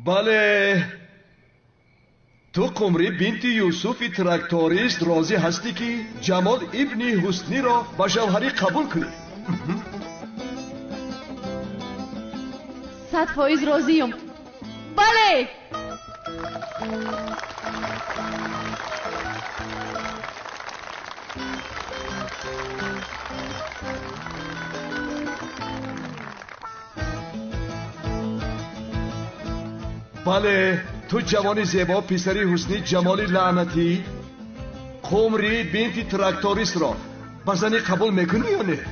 بله تو قمری بنت یوسف تراکتوریست راضی هستی که جمال ابن حسنی را با جوهری قبول کنی؟ 100% راضیم. بله. بله تو جوانی زیبا پسری حسنی جمالی لعنتی قمری بنت تراکتوریست را با زنی قبول میکنی یا نه؟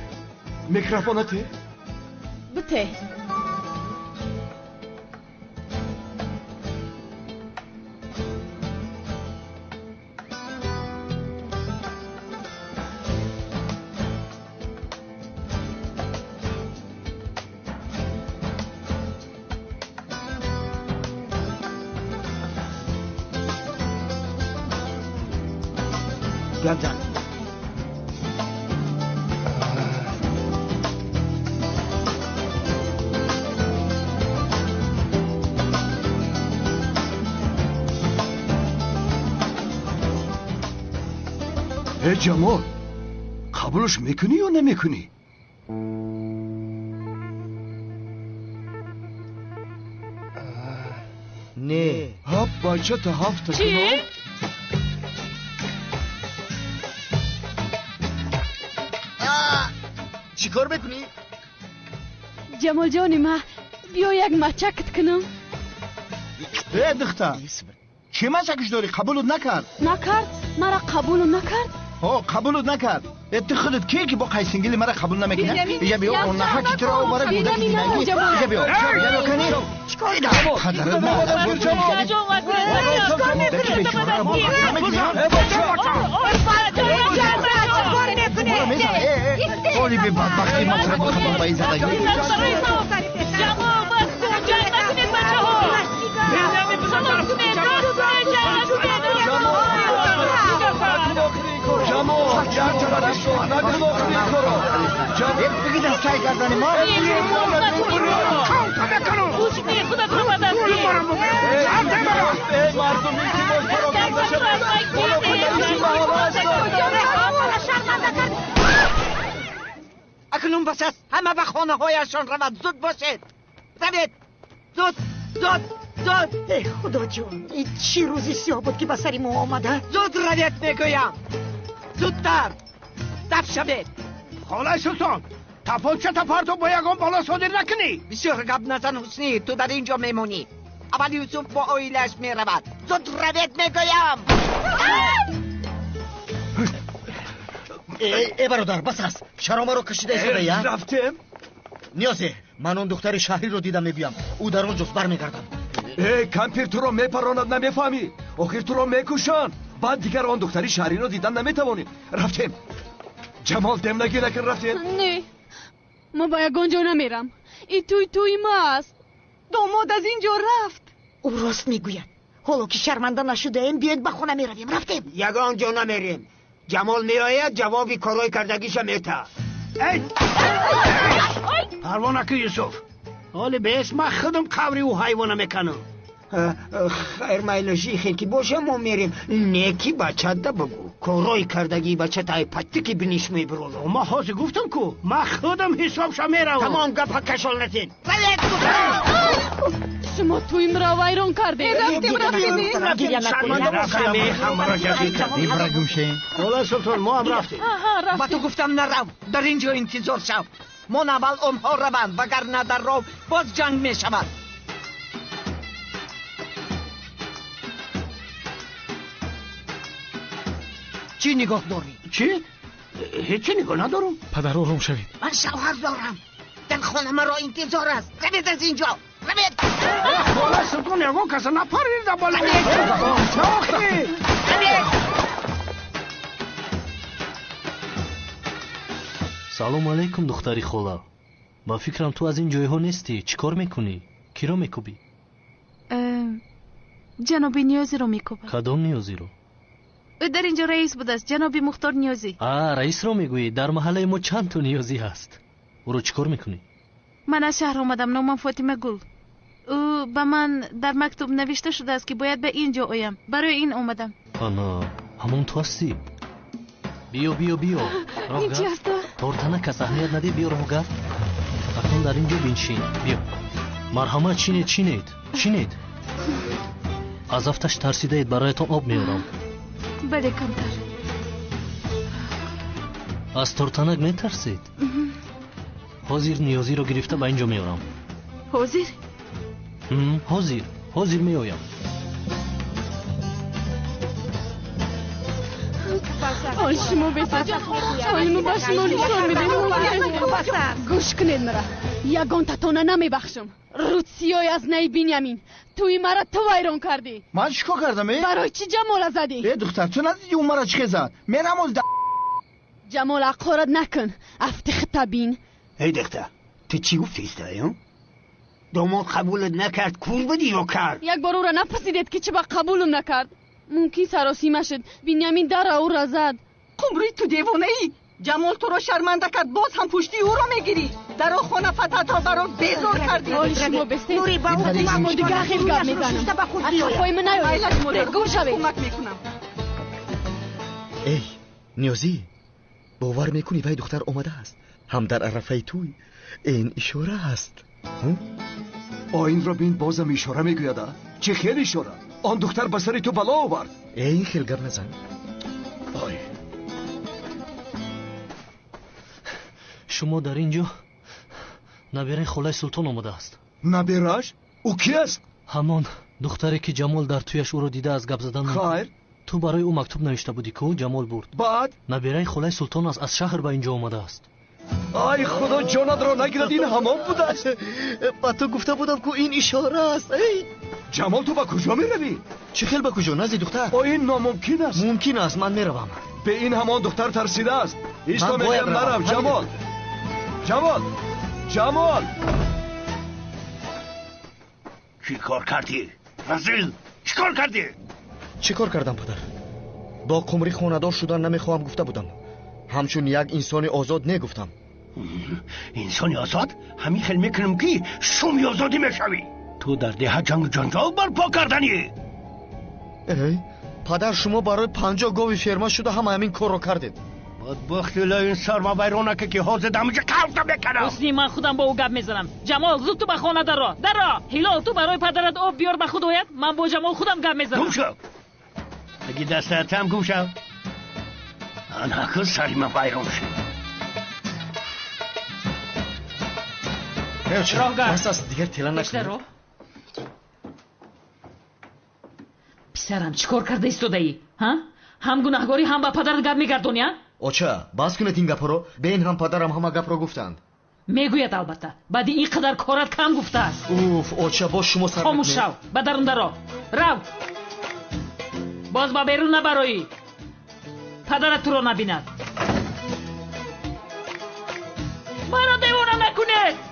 میکروفونته؟ بته. گردن ای جمال قبولش میکنی یا نمیکنی؟ نه ها بچه تا هفت چی؟ چی کار میکنی؟ جمال جانی ما بیا یک مچکت کنم. ای دختر چی مچکش داری؟ قبولت نکرد؟ نکرد؟ مرا قبول نکرد؟ قبولت نکرد. ات خودت کی با قیسنگلی مرا قبول نمیکنی؟ بیا بیا اون حقی تو رو برای بوده که دیدنگی بیا بیا کنی چیکار دارم؟ پدرت مادر بود جمال چیکار قولی بی بدبختی مطرح بخبر بایی زدگی جمال بس کن جنگ نکنید بچه ها جمال بگید از چای گردانی ما کوچکی خودت رو بدست اکنون بس است همه به خانه هایشان رود. زود باشید روید زود زود زود. ای خدا جان این چی روزی سیاه بود که به سری ما آمده؟ زود روید میگویم زودتر دف شوید. خاله سلطان تپاچه تپارتو با یکان بالا صادر نکنی. بسیار گپ نزن حسنی تو در اینجا میمونی. اول یوسف با آیلش میرود. زود روید میگویم. ای برادر بس است شرامه رو کشیده شده یا؟ رفتم؟ نیازه من اون دختر شهری رو دیدم میبیم او در اون جز بر میگردم. ای کمپیر تو رو میپراند نمیفهمی آخر تو رو میکشن بعد دیگر آن دختری شهری رو دیدن نمیتوانی. رفتیم جمال دم نگی نکن. رفتیم نه ما با یگانجا نمیرم. این توی ما است. داماد از اینجا رفت. او راست میگوید. حالا که شرمنده نشده ایم بیاید به خونه میرویم. رفتیم یگان جا نمیریم. جمال میآید جوابی کارای کردگیش میته. پروانه که یوسف حالی بیش من خودم قبری او حیوانه میکنم. خیر میلوشی خیلی که باشه ما میریم. نیکی بچه ده بگو کارای کردگی بچه تای پتی که بینیش میبرولو. ما حاضر گفتم کو من خودم حسابشا میرم. تمام گپ کشال نتین. شما تویم را ویران کرده. گریه نکنیم. خاله سلطان ما هم رفتیم. با تو گفتم نرو. در اینجا انتظار شو. من اول آنها روند وگرنه در راه باز جنگ می شود. چی نگاه داری؟ چی؟ هیچی نگاه ندارم. پدر آروم شوید. من شوهر دارم. در خانه مرا انتظار است. روید از اینجا. روید. خاله سلطان یگان کسا نپرید بالا. سلام علیکم دختری خولا. با فکرم تو از این جایها نیستی. چی کار میکنی؟ کی رو میکوبی؟ جنابی نیازی رو میکوبم. کدام نیازی رو؟ او در اینجا رئیس بود است. جنابی مختار نیازی. رئیس رو میگویی؟ در محله ما چند تا نیازی هست. او رو چی کار میکنی؟ من از شهر آمدم. نامم فاطمه گل. او با من در مکتوب نوشته شده است که باید به اینجا آیم. برای این اومدم. آنا همون تو هستی؟ بیو این چی است؟ تورتانه کس اهمیت ندی. بیو روگا اکنون در اینجا بینشین. بیو مرحمت چینید از افتش ترسیده اید. برایتان آب میارم. بله کمتر. از تورتانک میترسید؟ حاضر نیازی رو گرفته با اینجا میارم. حاضر؟ حاضر میایم. آی شما بسید. آی ما با شما نشان میدیم. گوش کنید مرا. یگان تاتونه نمیبخشم. روسیای از نی بینیامین توی مرا تو ویران کردی. من چیکار کردم؟ برای چی جمال زدی؟ دختر تو ندیدی اون مرا چیکار زد؟ میرم از جمال اقارت نکن. افتخ تبین. ای دختر تو چی گفتی استایی؟ داماد قبولت نکرد کور بدی رو کرد. یک بار او را نپسیدید که چه با قبول نکرد. ممکن سراسی مشد. بینیامین در او را زد. قمری تو دیوانه ای؟ جمال تو رو شرمنده کرد باز هم پشتی او رو میگیری. در خونه فتات را برات بیزار کردی. آی شما بستید. نوری با او شما دیگه خیلی گپ میزنم. از حرفای من نیایید. گم شوید. کمک میکنم. ای نیازی باور میکنی وای دختر اومده است. هم در عرفه توی این اشاره هست. آین را بین بازم اشاره میگویده. چه خیلی اشاره. آن دختر بسری تو بلا آورد. این خیلگر نزن. آی شما در اینجا نبیره خلای سلطان آمده است. نبیرش؟ او کی است؟ همان دختری که جمال در تویش او رو دیده از گپ زدن. خیر تو برای او مکتوب نوشته بودی که جمال برد. بعد نبیره خلای سلطان است. از شهر به اینجا آمده است. آی خدا جانت را نگیرد. این همان بوده است. با تو گفته بودم که این اشاره است. ای جمال تو با کجا میروی؟ چه خیل با کجا نزی دختر؟ این ناممکن است. ممکن است من میروم. به این همان دختر ترسیده است. ایستا من باید میگم نرم. جمال چی کار کردی؟ رزیل چی کار کردی؟ چی کار کردم پدر؟ با قمری خاندار شدن نمیخواهم گفته بودم. همچون یک انسان آزاد نگفتم. انسانی آزاد؟ همین خیل میکنم که شمی آزادی میشوی. تو در ده جنگ جنجال برپا کردنی. ای پدر شما برای 50 گاوی فرما شده هم همین کار رو کردید. بدبخت این سرما بیرونکه که حوض دمجه کلتا بکنم. حسنی من خودم با او گپ میزنم. جمال زود تو به خانه در را. هلال تو برای پدرت آب بیار به خود هویت. من با جمال خودم گپ میزنم. گم شو. اگه دستت هم گم شو. آنها که سری من بیرون شد. بس است دیگر تیلا نکنم. پسرم چیکار کرده ایستاده ای؟ هم گناهگاری هم با پدرت گپ میگردونی؟ آچا باز کنید این گپ رو. به این هم پدرم همه گپ رو گفتند. میگوید البته. بعد اینقدر کارت کم گفته است. اوف آچا با شما سر خاموش شو. به درون درو. باز با بیرون نبرایی. پدرت تو رو نبیند. مرا دیوانه نکنید.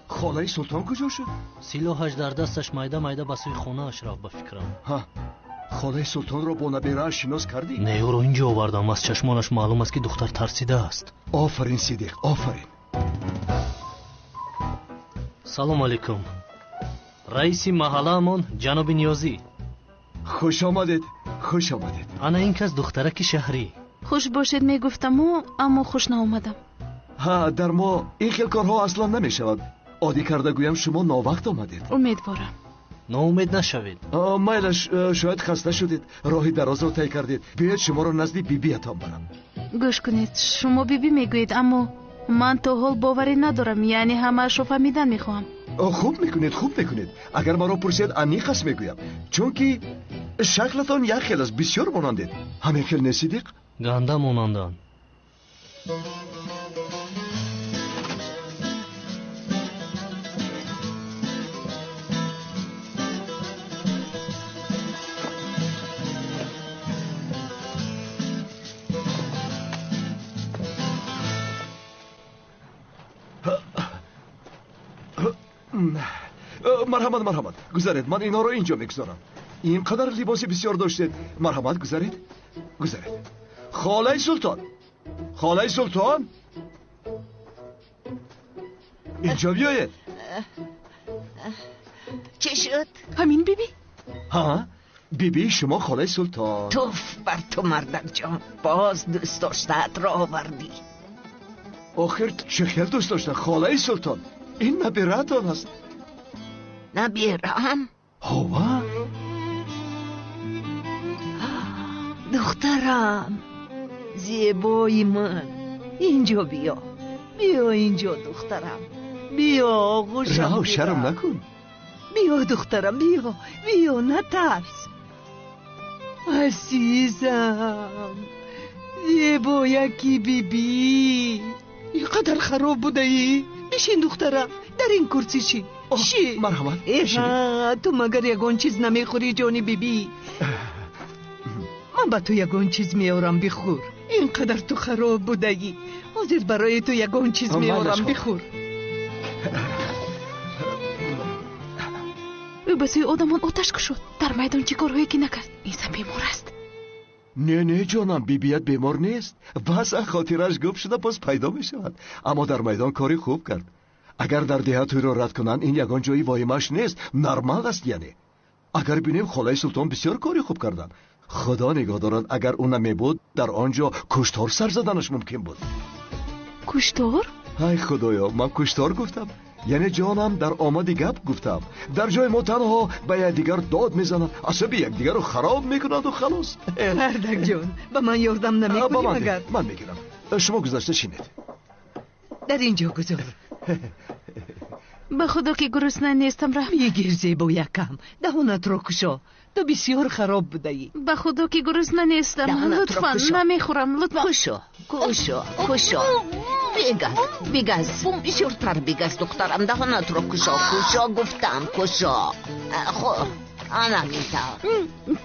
خالای سلطان کجا شد؟ سلاحش در دستش میده به سوی خانه اش رفت. به فکرم خالای سلطان را با نبیره شناس کردی؟ نه او رو اینجا آوردم. از چشمانش معلوم است که دختر ترسیده است. آفرین صدیق آفرین. سلام علیکم. رئیس محله‌مان جناب نیازی. خوش آمدید. انا این کس دخترک شهری. خوش باشید میگفتم اما خوش ناآمدم. در ما این خیل کارها اصلا نمیشود. عادی کرده گویم شما ناوقت آمدید. امیدوارم. ناامید نشوید. میلش شاید خسته شدید. راهی دراز را طی کردید. بیاید شما را نزد بیبیتان برم. گوش کنید. شما بیبی میگویید اما من تا حال باوری ندارم. یعنی همه شو فهمیدن میخوام. خوب میکنید. اگر مرا پرسید انیخ میگویم. چون که شکلتان یک خیل است. بسیار مانندید. همین خیل نصدیق؟ گنده مانندان. марҳамат гузаред, ман инҳоро инҷо мегузорам. ин қадар либоси бисёр доштед. марҳамат, гузаред. холаи султон, инҷо биёед. چه شد؟ همین بیبی؟ ها بیبی شما خاله سلطان. توف بر تو مردک جان، باز دوست داشتت را آوردی. آخر چه خیل دوست داشتن خاله سلطان؟ این نبیرتان است. نبیرم؟ هوا دخترم زیبای من، اینجا بیا اینجا دخترم، بیا خوشم. راو شرم نکن. بیا دخترم، بیا نترس. عزیزم زیبایکی بیبی، اینقدر خراب بوده ای؟ بشین دخترم، در این کرسی شی. مرحمت. تو مگر یگان چیز نمیخوری جانی بیبی؟ من با تو یگان چیز میارم بخور. اینقدر تو خراب بوده ای، حاضر برای تو یگان چیز میارم بخور. او به سوی آدمان آتش کشید. در میدان چی کارهایی که نکرد؟ این زن بیمار است. نه جانم، بیبیت بیمار نیست. بس خاطرش گم شده باز پیدا می شود. اما در میدان کاری خوب کرد. اگر در دهات رو رد کنن این یگان جایی وایمش نیست، نرمال است. یعنی اگر بینیم خاله سلطان بسیار کاری خوب کردن. خدا نگاه دارد اگر اون نمی بود در آنجا کشتار سر زدنش ممکن بود. کشتار؟ ای خدایا، من کشتار گفتم؟ یعنی جانم در آمدی گپ گفتم. در جای ما تنها به یکدیگر داد میزنند، عصبی یکدیگر رو خراب میکنند و خلاص. مردک جان، به من یاردم نمیکنی مگر؟ من میگیرم. شما گذشته چینید. در اینجا گذار. به خدا که گرسنه نیستم. رحم میگیر زیبا یکم، دهانت رو کشا. تو بسیار خراب بوده ای. به خدا که گرسنه نیستم. لطفا نمیخورم. لطفا کشا. بیگز بسیارتر بیگز دخترم، دهانت رو کشا گفتم. کشا. خب انا میتا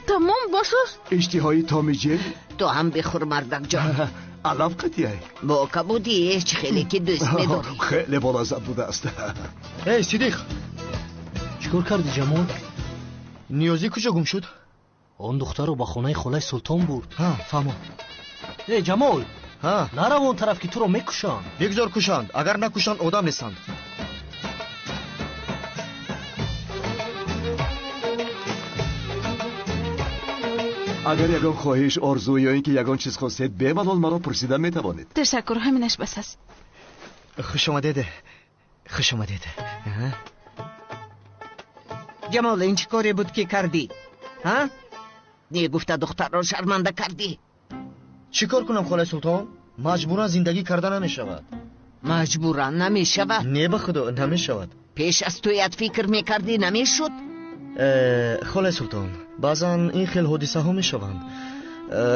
تمام باشه. اشتهایی تا میجه تو هم بخور مردک جان. علف قطیه با کبودی چه خیلی که دوست میداری. خیلی بلازم بوده است. ای صدیق، چیکار کردی جمال؟ نیازی کجا گم شد؟ آن دختر رو به خانه خاله سلطان برد. فهمم. ای جمال، نرو اون طرف که تو رو میکشند. بگذار کشند، اگر نکشند آدم نیستند. اگر یگان خواهش، آرزو یا اینکه یگان چیز خواستید بمالال مرا پرسیدن میتوانید. تشکر، همینش بس است. خوش آمدید. جمال، این چی کاری بود که کردی؟ نیه گفته دختر رو شرمنده کردی. چی کار کنم خاله سلطان؟ مجبورا زندگی کردن نمی شود. مجبورا نمی شود؟ نه به خدا نمی شود. پیش از تویت فکر میکردی نمی شد؟ خاله سلطان، بعضا این خیل حادثه ها می شوند.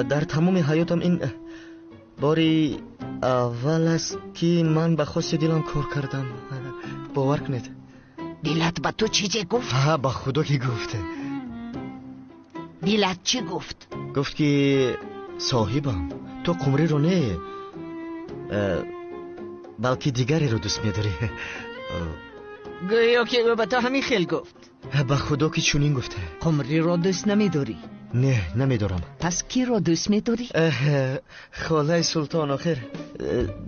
در تمام حیاتم این باری اول است که من به خواست دلم کار کردم. باور کنید. دلت به تو چیزی گفت؟ به خدا که گفته. دلت چی گفت؟ گفت که صاحبم تو قمری رو نه بلکه دیگری رو دوست می‌داری. گویا که به تو همین خیل گفت. به خدا که چونین گفته. قمری رو دوست نمی‌داری؟ نه نمی‌دارم. پس کی رو دوست می‌داری؟ خاله سلطان. آخر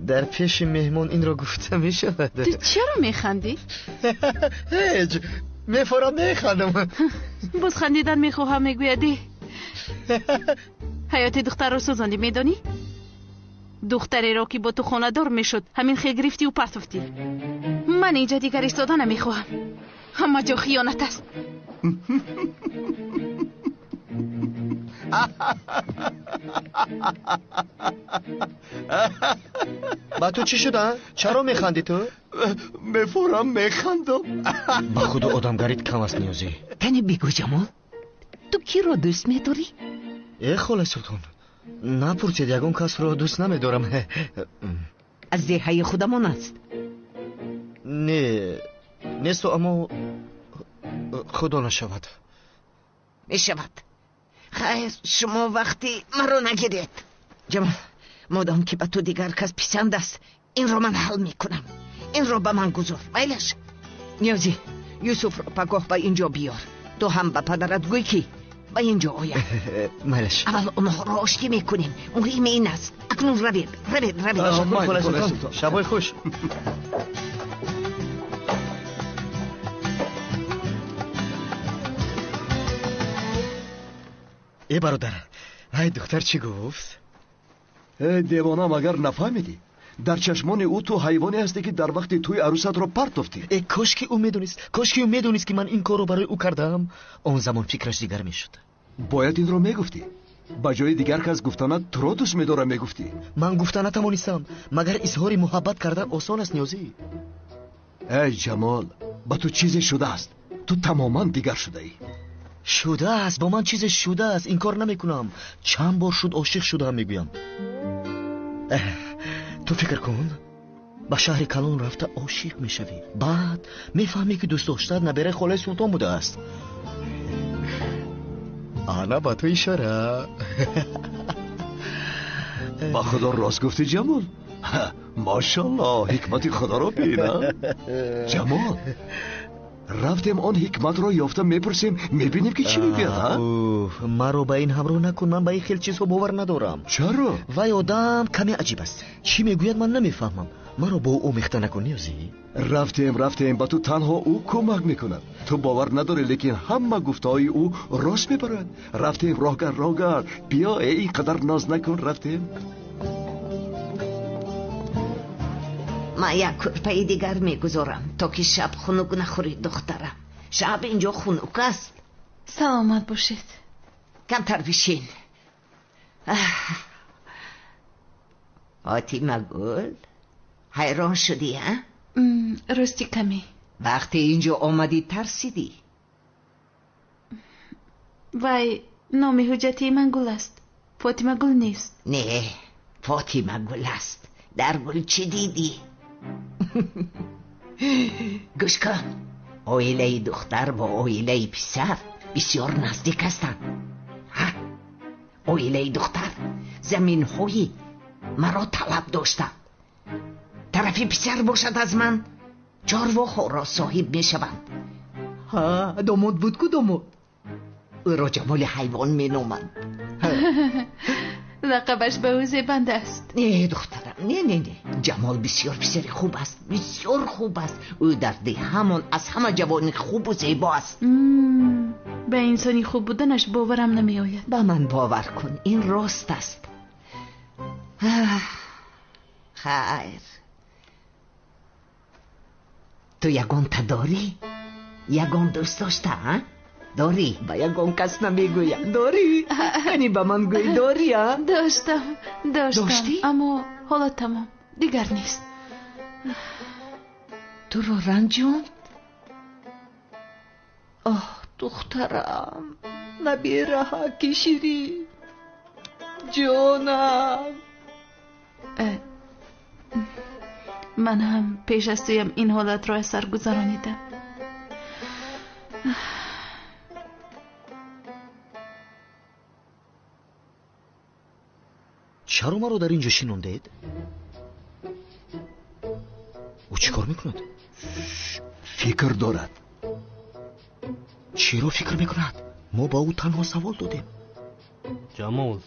در پیش مهمان این رو گفته می‌شود. تو چرا می‌خندی؟ هیچ، میخندم. باز خندیدن میخواهم. میگویدی حیات دختر رو سوزاندی. میدانی دختری را که با تو خانه دار میشد همین خیل گرفتی و پرتفتی. من اینجا دیگر ایستادن نمیخواهم. همه جا خیانت است. با تو چی شده؟ چرا میخندی تو؟ میخندم. با خدا آدمگریت کم است نیازی. تنی بگو جمال، تو کی رو دوست میداری؟ ای خاله سلطان، نپرسید، یگان کس رو دوست نمیدارم. از دهه خودمان است. نه نیست، اما خدا نشود. میشود. خیر، شما وقتی مرا نگیرید. جمال، مادام که به تو دیگر کس پسند است، این رو من حل میکنم. این رو به من گذار. ویلش نیازی یوسف رو پگاه با اینجا بیار. تو هم با پدرت گوی که با اینجا آید. مالش اول اونها را آشتی میکنیم. مهم این است. اکنون روید. خاله سلطان شبای خوش. ای برادر، ای دختر چی گفت؟ دیوانم اگر نفهمیدی در چشمان او تو حیوانی هستی که در وقت توی عروست رو پرتافتی. کاش که او میدونست که من این کار رو برای او کردم، اون زمان فکرش دیگر میشد. باید این رو میگفتی. با جای دیگر که از گفتنت تو رو دوست میدارم میگفتی. من گفتن نتوانستم، مگر اظهار محبت کردن آسان است نیازی. ای جمال، با تو چیزی شده است. تو تماما دیگر شده ای. شده است، با من چیز شده است. این کار نمیکنم. چند بار شد عاشق شدم میگویم. تو فکر کن با شهر کلان رفته عاشق میشوی، بعد میفهمی که دوست داشتن نبره خاله سلطان بوده است. آنا با تو اشاره. با خدا راست گفتی جمال. ماشاءالله حکمت خدا رو بینم. جمال رفتیم آن حکمت رو یافتم میپرسیم میبینیم که چی میگه. مرا با این همراه نکن، من با این خیلی چیزها باور ندارم. چرا؟ وای آدم کمی عجیب است. چی میگوید من نمیفهمم. مرا با او میخته نکن نیازی. رفتیم با تو تنها او کمک میکند. تو باور نداری لیکن همه گفتهای او راست میبرد. رفتیم راهگر بیا این قدر ناز نکن. رفتیم. ما یک کلپه دیگر میگذارم تا که شب خنک نخوری دخترم. شب اینجا خنک است. سلامت باشید. کمتر بشین. فاطمه گل حیران شدی ها؟ راستی کمی. وقتی اینجا آمدی ترسیدی؟ وای نام حجتی من گل است، فاطمه گل نیست. نه فاطمه گل است. در گل چی دیدی؟ گوش کن، عائله دختر با عائله پسر بسیار نزدیک هستند. عائله دختر زمین های مرا طلب داشتند. طرفی پسر باشد از من چارواها را صاحب می شوند. داماد بود که داماد او را جمال حیوان می نامند. لقبش به او زیبنده است. نه دخترم، نه جمال بسیار پسر خوب است، بسیار خوب است. او در ده همان از همه جوان خوب و زیبا است. به انسانی خوب بودنش باورم نمی آید. با من باور کن این راست است. خیر تو یگان تا داری؟ یگان دوست داشته ها؟ داری؟ با یگان کس نمیگویم داری؟ یعنی با من گوی داری ها؟ داشتم داشتی؟ اما حالا تمام دیگر نیست. تو رو رنجوند؟ دخترم نبیره ها کشیری جانم. من هم پیش از تویم این حالت را سر گذرانیدم. چرا ما رو در اینجا شینوندید؟ او چی کار میکند؟ فکر دارد. چی رو فکر میکند؟ ما با او تنها سوال دادیم. جمال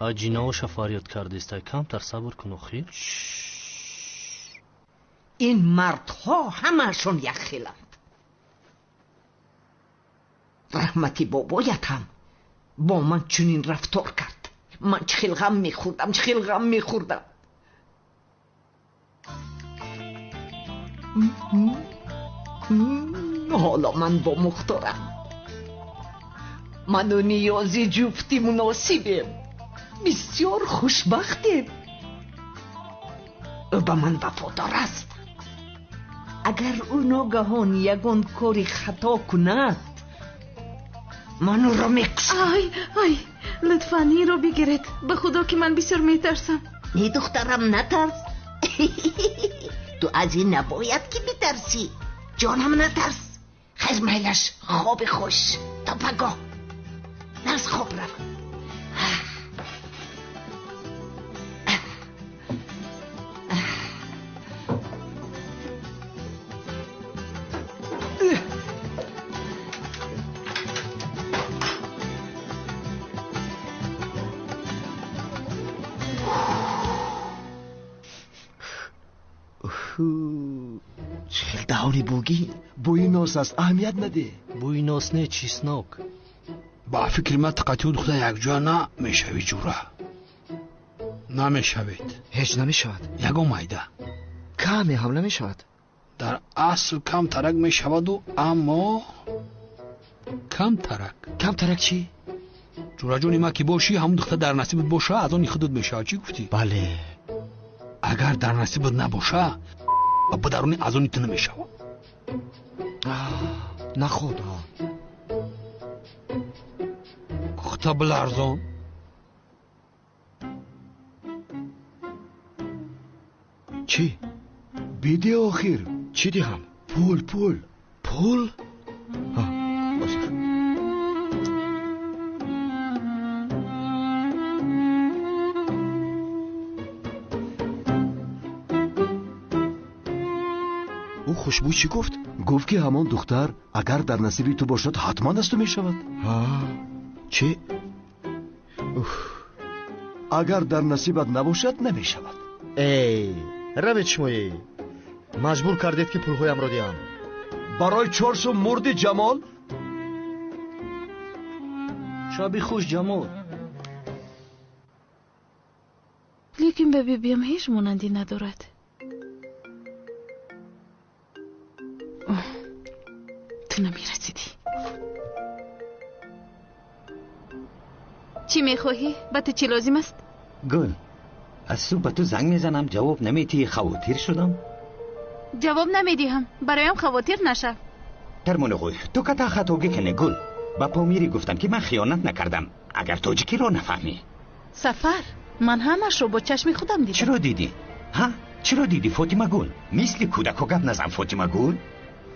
اجیناش فریاد کردیست، کمتر صبر کن و خیر. این مردها همه‌شون یک خیلند. رحمتی بابایت هم با من چنین رفتار کرد. من چخیل غم میخوردم. حالا من با مختارم. من و نیازی جفتی مناسبیم. بسیار خوشبختیم. او به من وفادار است. اگر او ناگهان یگان کاری خطا کند من او را میکشم. آی لطفاً این رو بگیرید. به خدا که من بسیار میترسم. نه دخترم نترس. تو از این نباید که بترسی. جانم نترس. خیر میلش خواب خوش تا پگاه. نرس خواب رو. چه دهانی بوگی بوی ناس است اهمیت نده. بوی ناس نه چیسناک. با فکر ما تقاطع دختر یک جا نمیشوید جورا. نمیشوید. هیچ نمیشود. یکم مایده. کمی هم نمیشود. در اصل کم ترک میشود و اما کم ترک چی؟ جورا جونی ما که باشی همون دختر در نصیبت باشه از آن خودت میشه. چی گفتی؟ بله. اگر در نصیبت نباشه و با درونی از آن تو نمیشه. نه خدا. خطا بلرزان. چی؟ بیده آخر چی دیهم؟ پول پول؟ بازر. او خوشبو چی گفت؟ گفت که همان دختر اگر در نصیبی تو باشد حتما از تو می شود. چی؟ اگر در نصیبت نباشد نمی شود. ای روید شمایی مجبور کردید که پولهایم را دیم. برای 4 سو مرد جمال. شابی خوش جمال. لیکن به بیبیم هیچ مانندی ندارد. تو نمیرسیدی. چی میخواهی؟ به تو چی لازم است؟ گل از صبح به تو زنگ میزنم جواب نمیدی. خواتیر شدم. جواب نمیدیم برایم خواتیر نشه. ترمون خوی تو که تا خطاگی کنه گل. با پامیری گفتم که من خیانت نکردم. اگر توجیکی رو نفهمی. سفر من همش رو با چشم خودم دیدم. چرا دیدی؟ ها؟ چرا دیدی فاطمه گل؟ مثل کودک و گپ نزن فاطمه گل.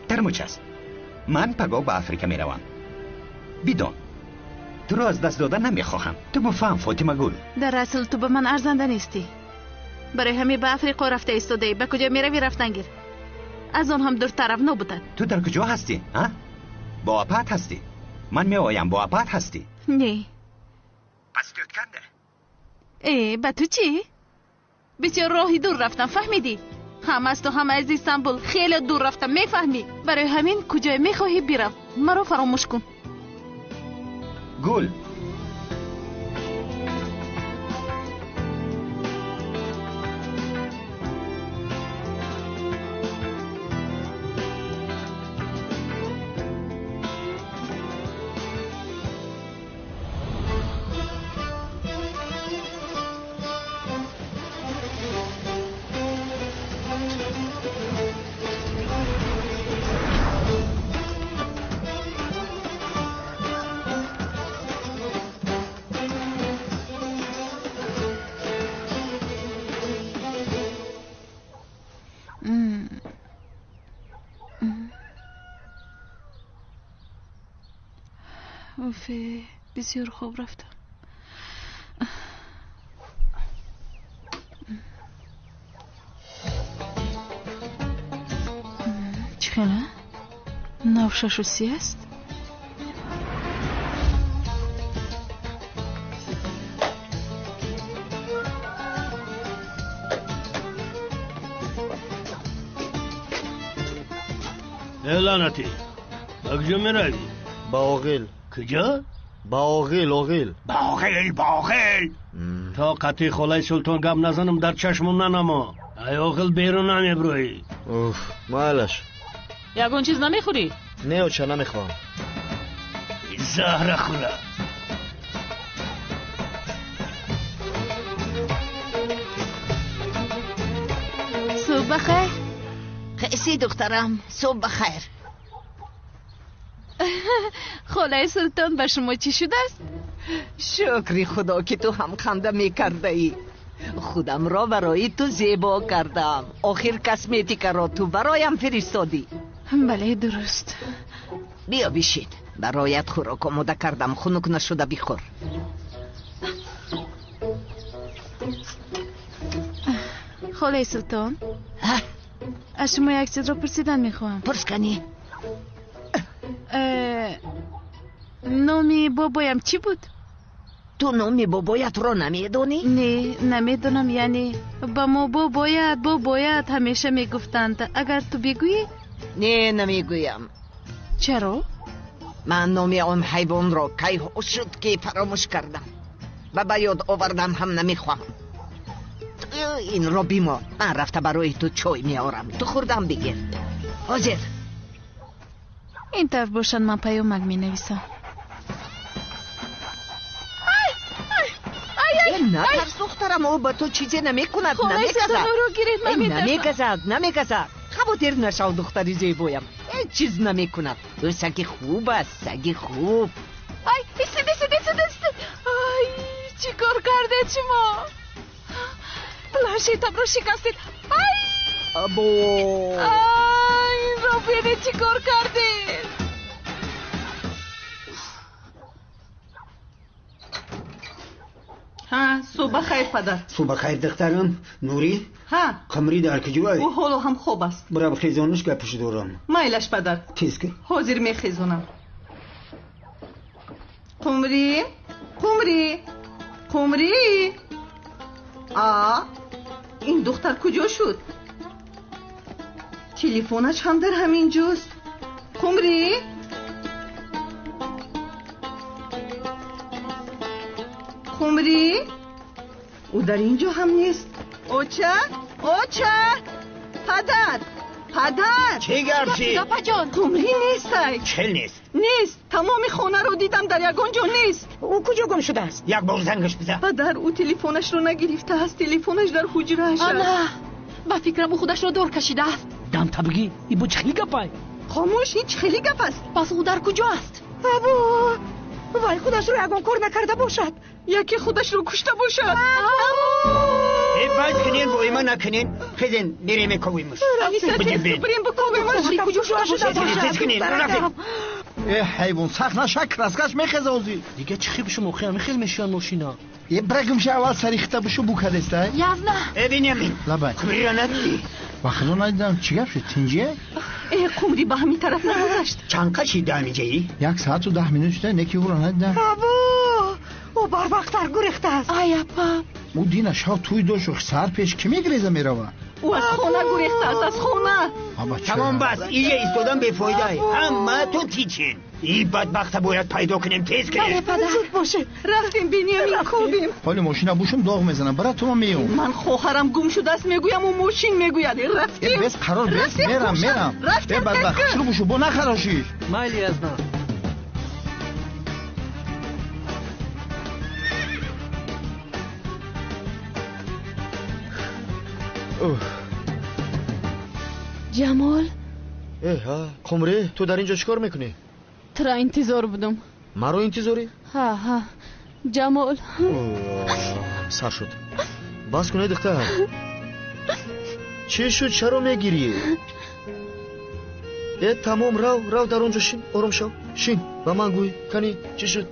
ترموچ است. من پگاه به افریقا میروم. بدون تو رو از دست دادن نمیخواهم. تو مفهم فاطمه گل. در اصل تو به من ارزنده نیستی. برای همین به افریقا رفته ایستاده. به کجا میروی رفتن گیر. از آن هم دور طرف نبودن. تو در کجا هستی؟ ها؟ با اپات هستی؟ من میآیم با اپات هستی؟ نه. پس توت کنده. به تو چی؟ بسیار راهی دور رفتم فهمیدی؟ هم از تو هم از استانبول خیلی دور رفتم میفهمی؟ برای همین کجای میخواهی بیرم مرا فراموش کن. گل بسیار خوب رفتم. چخنه؟ 9:30 است؟ لعنتی کجا میروی؟ با آقل. کجا؟ با آقل. تا قطعی خالای سلطان گپ نزنم در چشمم ننما. ای آقل بیرون نمیبروی. مالش یگون چیز نمیخوری؟ نه چه نمیخوام. زهر خوره. صبح بخیر. قیسی دخترم صبح بخیر. خالای سلطان به شما چی شده است؟ شکری خدا که تو هم خنده میکرده ای. خودم را برای تو زیبا کردم. آخر کسمتیک را تو برایم فرستادی. بله درست. بیا بشین برایت خوراک آماده کردم. خنک نشده بخور. خالای سلطان از شما یک چیز را پرسیدن میخواهم. پرس کنی. نامی بابایم چی بود؟ تو نام بابایت را نمیدونی؟ نه نمیدونم. یعنی با ما باید همیشه میگفتند. اگر تو بگویی؟ نه نمیگویم. چرا؟ من نام آن حیوان را کی شد که فراموش کردم و به یاد آوردم هم نمیخواهم. این را بیما، من رفته برای تو چای میارم، تو خوردم بگیر. حاضر. این طور باشن من پیامک می نویسم. نه ترس دخترم، او با تو چیزی نمیکند. نمیگذد. خباتر نشو دختری زیبایم، هیچ چیز نمیکند. او سگ خوب است، سگ خوب. دست آی چی کار کرده شما؟ لاشیتم رو شکستید. ابو این رو بینه چی کار کردید؟ ها صبح خیر پدر. صبح خیر دخترم. نوری؟ ها قمری در کجای؟ او حالا هم خوب است. برای بخیزانش گپش دارم. مایلش پدر. تیز که حاضر میخیزونم. قمری این دختر کجا شد؟ تلفنش هم در همین جاست. قمری او در اینجا هم نیست. اوچه پدر چه گرچی؟ قمری نیست. چه نیست؟ نیست. تمام خانه رو دیدم، در یگان جا نیست. او کجا گم شده است؟ یک بار زنگش بزن. پدر او تلفنش رو نگرفته است. تلفنش در حجره است. آنا با فکرم او خودش رو دور کشیده است. دم تبگی ای بو چخلی گپای. خاموش، این خیلی گپ است. پس او در کجا است؟ ابو وای خودش رو یگان کار نکرده باشد. یکی خودش رو کشته باشد. ای باید کنین بوی من نکنین. خیزین بریم کویمش. بریم بکویمش. کجا شده؟ ای حیوان سخت نشک رسکش میخزازی. دیگه چی خیلی بشو موخی خیلی میشیان ماشینا. یه برگم شه اول سریخته بشو بو کدسته. یزنا. ای بنیامین. لبای. قمری را ندیدی؟ وقتی ندیدم چی گپ شد تینجیه؟ ای قمری به همین طرف نگذشت. چند کشیده همیجایی؟ 1 ساعت و 10 minute شده نکی او را ندیدم. او بر وقت در گریخته است. ای اپا او دینه شاو توی دوشو سر پیش کی میگریزه میروه؟ او از خانه گریخته است، از خانه. تمام بس اینجا ایستادن بیفایده ای. همه تو تیچین. این بدبخت باید پیدا کنیم. تیز کنیم. زود باشه. رفتیم بنیامین کوبیم. حالی ماشینا بوشم داغ میزنم برای تو میام. من خواهرم گم شده است میگویم و ماشین میگوید. رفتیم. بس قرار بس میرم. رفتیم. بدبخت شروع بشو بو نخراشی. مایلی از نه. جمال ها قمری تو در اینجا چیکار میکنی؟ ترا انتظار بودم. مرا انتظاری؟ ها جمال سر شد. بس کنه دختر. چی شد چرا میگیری؟ تمام رو در اونجا شین. آرام شو شین و من گوی کنی چی شد؟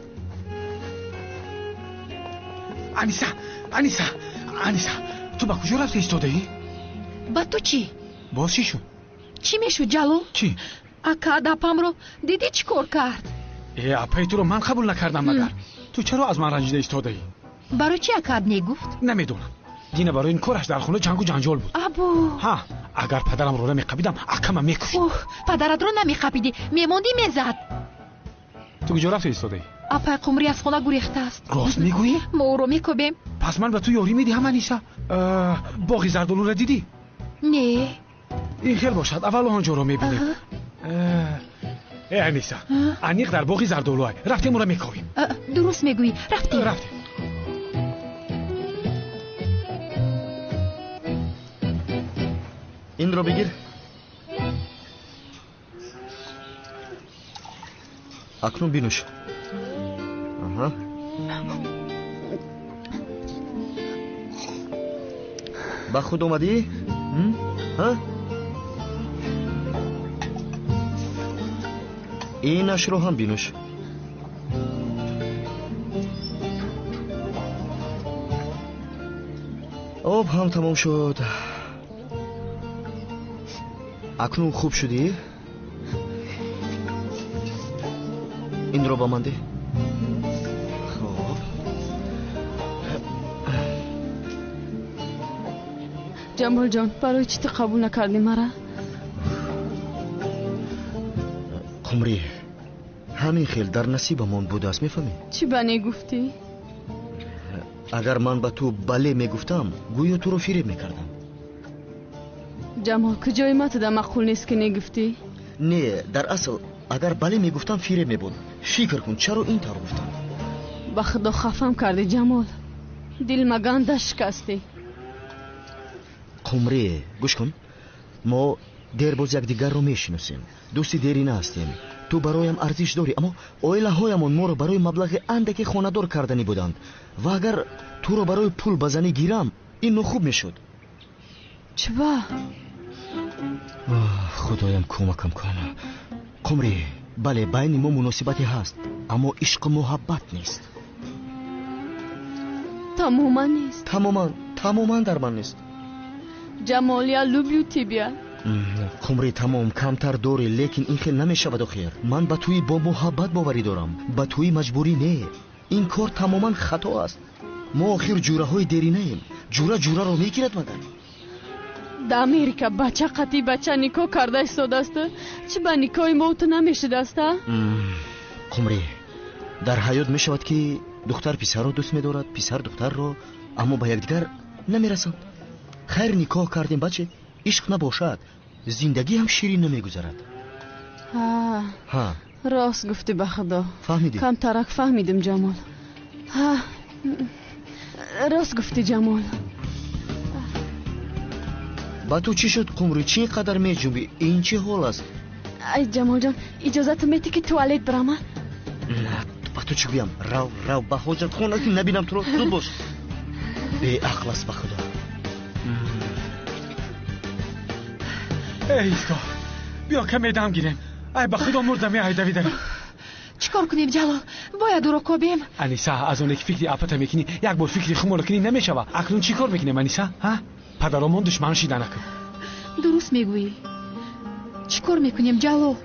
انیسا تو با کجا رفتی ایستاده ای؟ با تو چی؟ باز چی شد؟ چی میشد جلو؟ چی؟ اکا دپم رو دیدی چی کار کرد؟ اپای تو رو من قبول نکردم مگر تو چرا از من رنجیده ایستاده ای؟ برای چی اکاد نگفت؟ نمیدونم. دینه برای این کارش در خونه جنگ و جنجال بود. ابو ها اگر پدرم رو نمیقبیدم اکمم میکشید. پدرت رو نمیقبیدی میموندی میزد. تو کجا رفتی ایستاده ای؟ اپای قمری از خونه گریخته است. راست میگویی؟ ما او رو میکوبیم. پس من به تو یاری میدی هم انیسا؟ باغی زردالو رو دیدی؟ نه این خیلی باشد اول آنجا رو میبینیم. انیسا انیق در باغی زردالو رفتیم اون رو میکوبیم. درست میگویی رفتیم. این رو بگیر. اکنون بینوش. با خود اومدی؟ اینش رو هم بینوش. آب هم تمام شد. اکنون خوب شدی؟ این رو با من ده. خب جمال جان برای چی تو قبول نکردی مرا؟ قمری همین خیل در نصیبمون بوده است میفهمی؟ چی بانی گفتی؟ اگر من به تو بله میگفتم گویا تو رو فریب میکردم. جمال کجای ما تو در معقول نیست که نگفتی؟ نه در اصل اگر بله میگفتم فریب میبود. فکر کن چرا این طور گفتم؟ با خدا خفم کردی جمال. دل مگان شکستی. قمری گوش کن، ما دیر باز یکدیگر رو میشناسیم، دوستی دیرینه هستیم. تو برایم ارزش داری، اما اویله هایمون ما رو برای مبلغ اندکی خانه‌دار کردنی بودند و اگر تو رو برای پول بزنی گیرم این خوب میشد. چبا؟ خدایم کمکم کنه. قمری بله بین ما مناسبتی هست اما عشق محبت نیست. تماما نیست. تماما در من نیست. جمال یا люблю тебя. قمری تمام کمتر داری لیکن این خیلی نمیشود آخر. من به توی با محبت باوری دارم، به توی مجبوری نه. این کار تماما خطا است. ما آخر جوره های دیرینه ایم. جوره رو میگیرد مگر؟ در امریکا بچه قطعی بچه نیکو کرده ایستاده است. چه با نیکوی ما تو نمیشده است؟ قمری در حیات میشود که دختر پسر رو دوست میدارد، پسر دختر رو، اما با یکدیگر نمیرسند. خیر نکاح کردیم بچه، عشق نباشد زندگی هم شیرین نمیگذرد. ها راست گفتی به خدا. فهمیدی؟ کم ترک فهمیدم جمال. راست گفتی جمال. با تو چی شد قمری؟ چی قدر میجنبی؟ این چه حال است؟ ای جمال جان اجازت میتی که توالت برم؟ نه با تو چی بیم؟ رو به حاجت خونه که نبینم تو رو. زود باش. به عقل است به خدا. ایستا بیا کمی دم گیریم. ای به خدا مردم یه دوی دارم. چیکار کنیم جلال؟ باید او رو کوبیم. انیسا از اون یک فکری اپتا میکنی یک بار فکری خمول کنی نمیشوه. اکنون چی کار میکنیم انیسا؟ پدرامون دشمن شیده نکن. درست میگویی. چیکار میکنیم جلال؟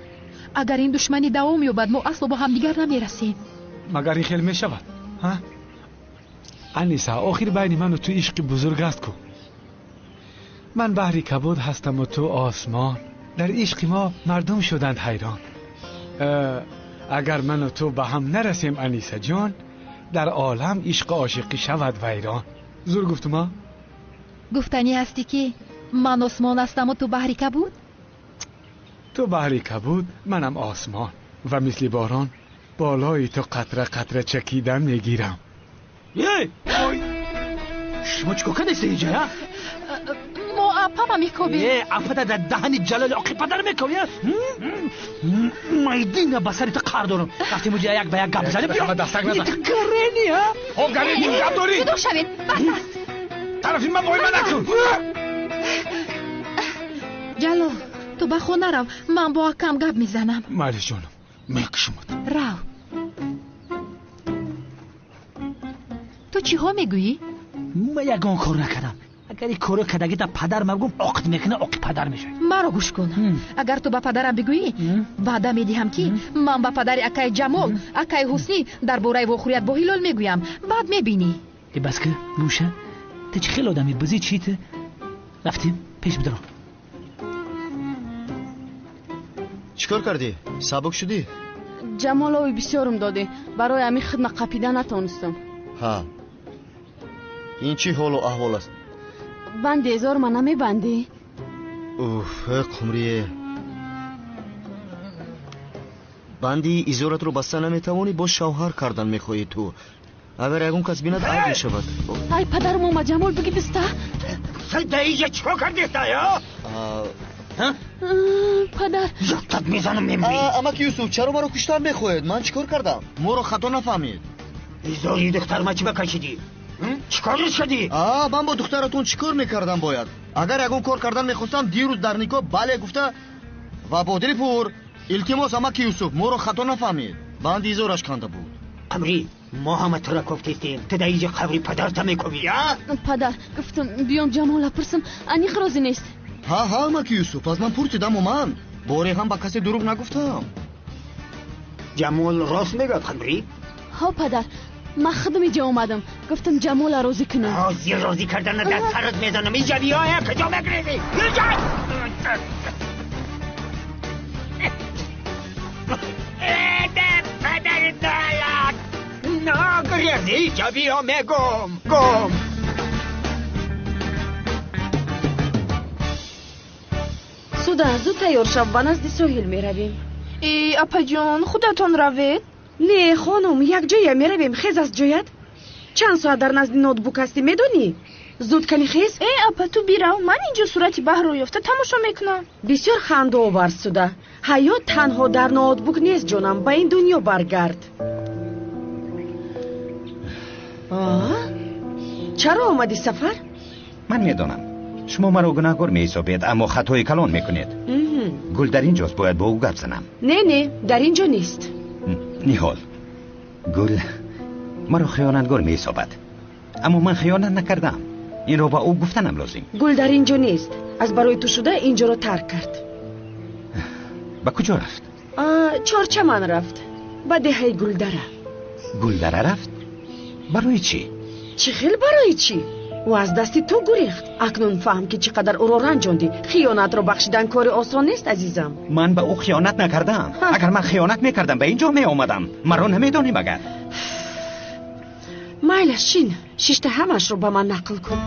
اگر این دشمنی دوام یابد ما اصلا با هم دیگر نمیرسیم. مگر این خیلی میشود؟ انیسا آخر بین من و تو عشق بزرگ است کو. من بحری کبود هستم و تو آسمان. در عشق ما مردم شدند حیران. اگر من و تو به هم نرسیم انیسا جان، در عالم عشق عاشقی شود ویران. زور گفتم؟ گفتنی هستی که من آسمان هستم و تو بحری کبود؟ تو بحری کبود منم آسمان و مثل باران بالای تو قطره قطره چکیدن میگیرم. شما چیکار کردید اینجا؟ ما اپا میکوبیم. اپا در دهنی جلال آقی پدر میکوبیم. مایدین بسری تو قرار دارم. وقتی مجھے یک به یک گپ زنی بیا دستک نزن. گرینی ها گرینی گپ داری. بدو شوید طرفی من بای من نکن. جلال تو به خونه رو، من با کم گپ میزنم. مالیش جانم میکشمت. رو تو چی ها میگویی؟ من یگان کار نکردم. اگر این کارو کدگی در پدر مگم عقد میکنه عقد پدر میشه. مرا گوش کن. اگر تو با پدرم بگویی بعدا میدیم که من با پدر اکای جمال اکای حسنی در باره وخوریت با هلال میگویم. بعد میبینی. ای بس که نوشه تو چه خیلی آدمی بزی چیته رفتیم پیش بدرم. چیکار کردی؟ سبک شدی؟ جمال اوی بسیارم داده برای همین خدمت قپیدن نتونستم. این چی حال و احوال است؟ بند 1000 من نمیبندی؟ اوف قمریه بندی ایزورت رو بسته نمیتوانی با شوهر کردن میخواهی تو. اگر یکون کس بیند عرض میشود. ای پدر ماما جمال بگی دسته؟ سیده ایجا چیکار کردی تا یا؟ پدر زبطت میزنم میمری. اما که یوسف چرا ما رو کشتن میخواهید؟ من چیکار کردم؟ ما رو خطا نفهمید. ایزاری دختر ما چی بکشیدی؟ چیکار شدی؟ من با دخترتون چیکار میکردم باید؟ اگر یکون کار کردن میخواستم دیروز در نکاح بله گفته و با دل پر التماس اما که یوسف ما رو خطا نفهمید. بند ایزارش کنده بود. امری ما همه تو را گفتیم تو در اینجا قبری پدرت میکوبی ها؟ پدر گفتم بیام جمال پرسم انیق راضی نیست. اما که یوسف از من پرسیدم و من باره هم با کسی دروغ نگفتم. جمال راست میگه خمری؟ ها پدر من خودم اینجا اومدم گفتم جمال راضی کنم. راضی کردن در سرت میزنم. اینجا بیا کجا بگریزی اینجا پدر داید نه گریزی اینجا بیا گم سودا زود تیار شو و نزد ساحل میرویم. ای اپا جون خودتون روید؟ نه خانم یک جایی میرویم. خیز از جایت چند ساعت در نزد نوتبوک هستی میدونی؟ زود کنی خیز. ای اپا تو بیرو من اینجا صورتی بحر رو یافته تماشا میکنم. بسیار خنده آور سودا. حیات تنها در نوتبوک نیست جونم. به این دنیا برگرد. چرا آمدی سفر؟ من میدونم شما مرا گناهکار میحسابید اما خطای کلان میکنید. گل در اینجاست باید با او گپ زنم. نه در اینجا نیست. نیحال گل مرا خیانتگار میحسابد اما من خیانت نکردم. این رو با او گفتنم لازم. گل در اینجا نیست. از برای تو شده اینجا رو ترک کرد. با کجا رفت؟ چارچمن رفت. با دهه گلدره. گلدره رفت؟ برای چی؟ چی خیلی برای چی؟ و از دستی تو گریخت. اکنون فهم که چقدر او رو رنجاندی. خیانت رو بخشیدن کار آسان نیست عزیزم. من به او خیانت نکردم. اگر من خیانت میکردم به اینجا می آمدم. مرا نمیدانی مگر؟ مایلش چین شیشته همش رو به من نقل کن.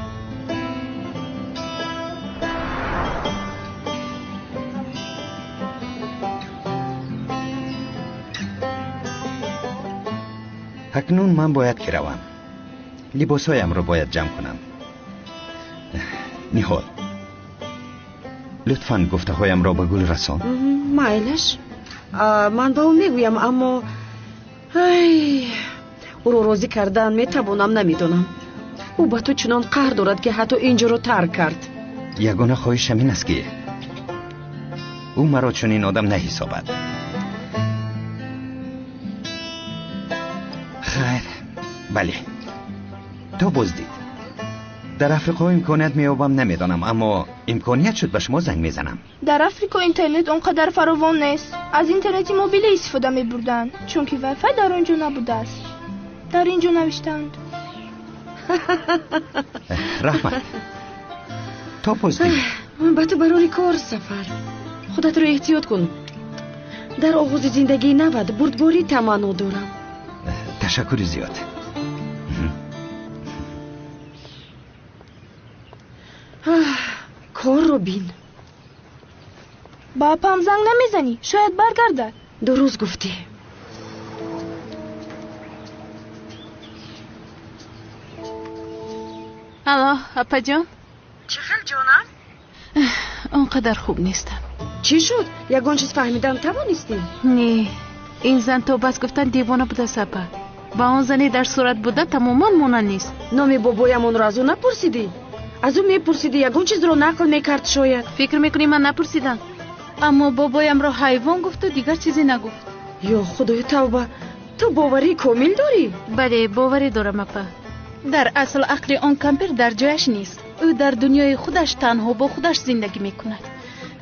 اکنون من باید که روم. لباسایم رو باید جمع کنم. نیحال لطفاً گفته هایم را به گل رسان. مایلش من با او میگویم اما او رو راضی کردن میتوانم نمیدونم. او با تو چنان قهر دارد که حتی اینجا رو ترک کرد. یگانه خواهشم این است که او مرا چنین آدم نحسابد. خیر بله تو بزدید. در افریقا امکانیت میابم نمیدانم اما امکانیت شد به شما زنگ میزنم. در افریقا اینترنت اونقدر فراوان نیست. از اینترنت موبیل استفاده میبردن چون که وای فای در اونجا نبوده است. در اینجا نوشتند. رحمت تو بزدید. با تو برای کار سفر. خودت رو احتیاط کن. در آغاز زندگی نباید بردباری تمنا دارم. تشکر زیاد. کار رو بین. با پام زنگ نمیزنی شاید برگردد. درست گفتی. الو اپا جان چه خیلی جانم؟ اونقدر خوب نیستم. چی شد؟ یگان چیز فهمیدن توانستی؟ نه این زن تو بس گفتن دیوانه بوده سپا. با اون زنی در صورت بوده تماما مونن نیست. نام بابایمون رو از اون نپرسیدی؟ از اون میپرسیدی یگان چیز رو نقل میکرد شاید. فکر میکنی من نپرسیدم اما بابایم رو حیوان گفت و دیگر چیزی نگفت. یا خدای توبه تو باوری کامل داری؟ بله باوری دارم اپا. در اصل عقل آن کمپر در جایش نیست. او در دنیای خودش تنها با خودش زندگی میکند.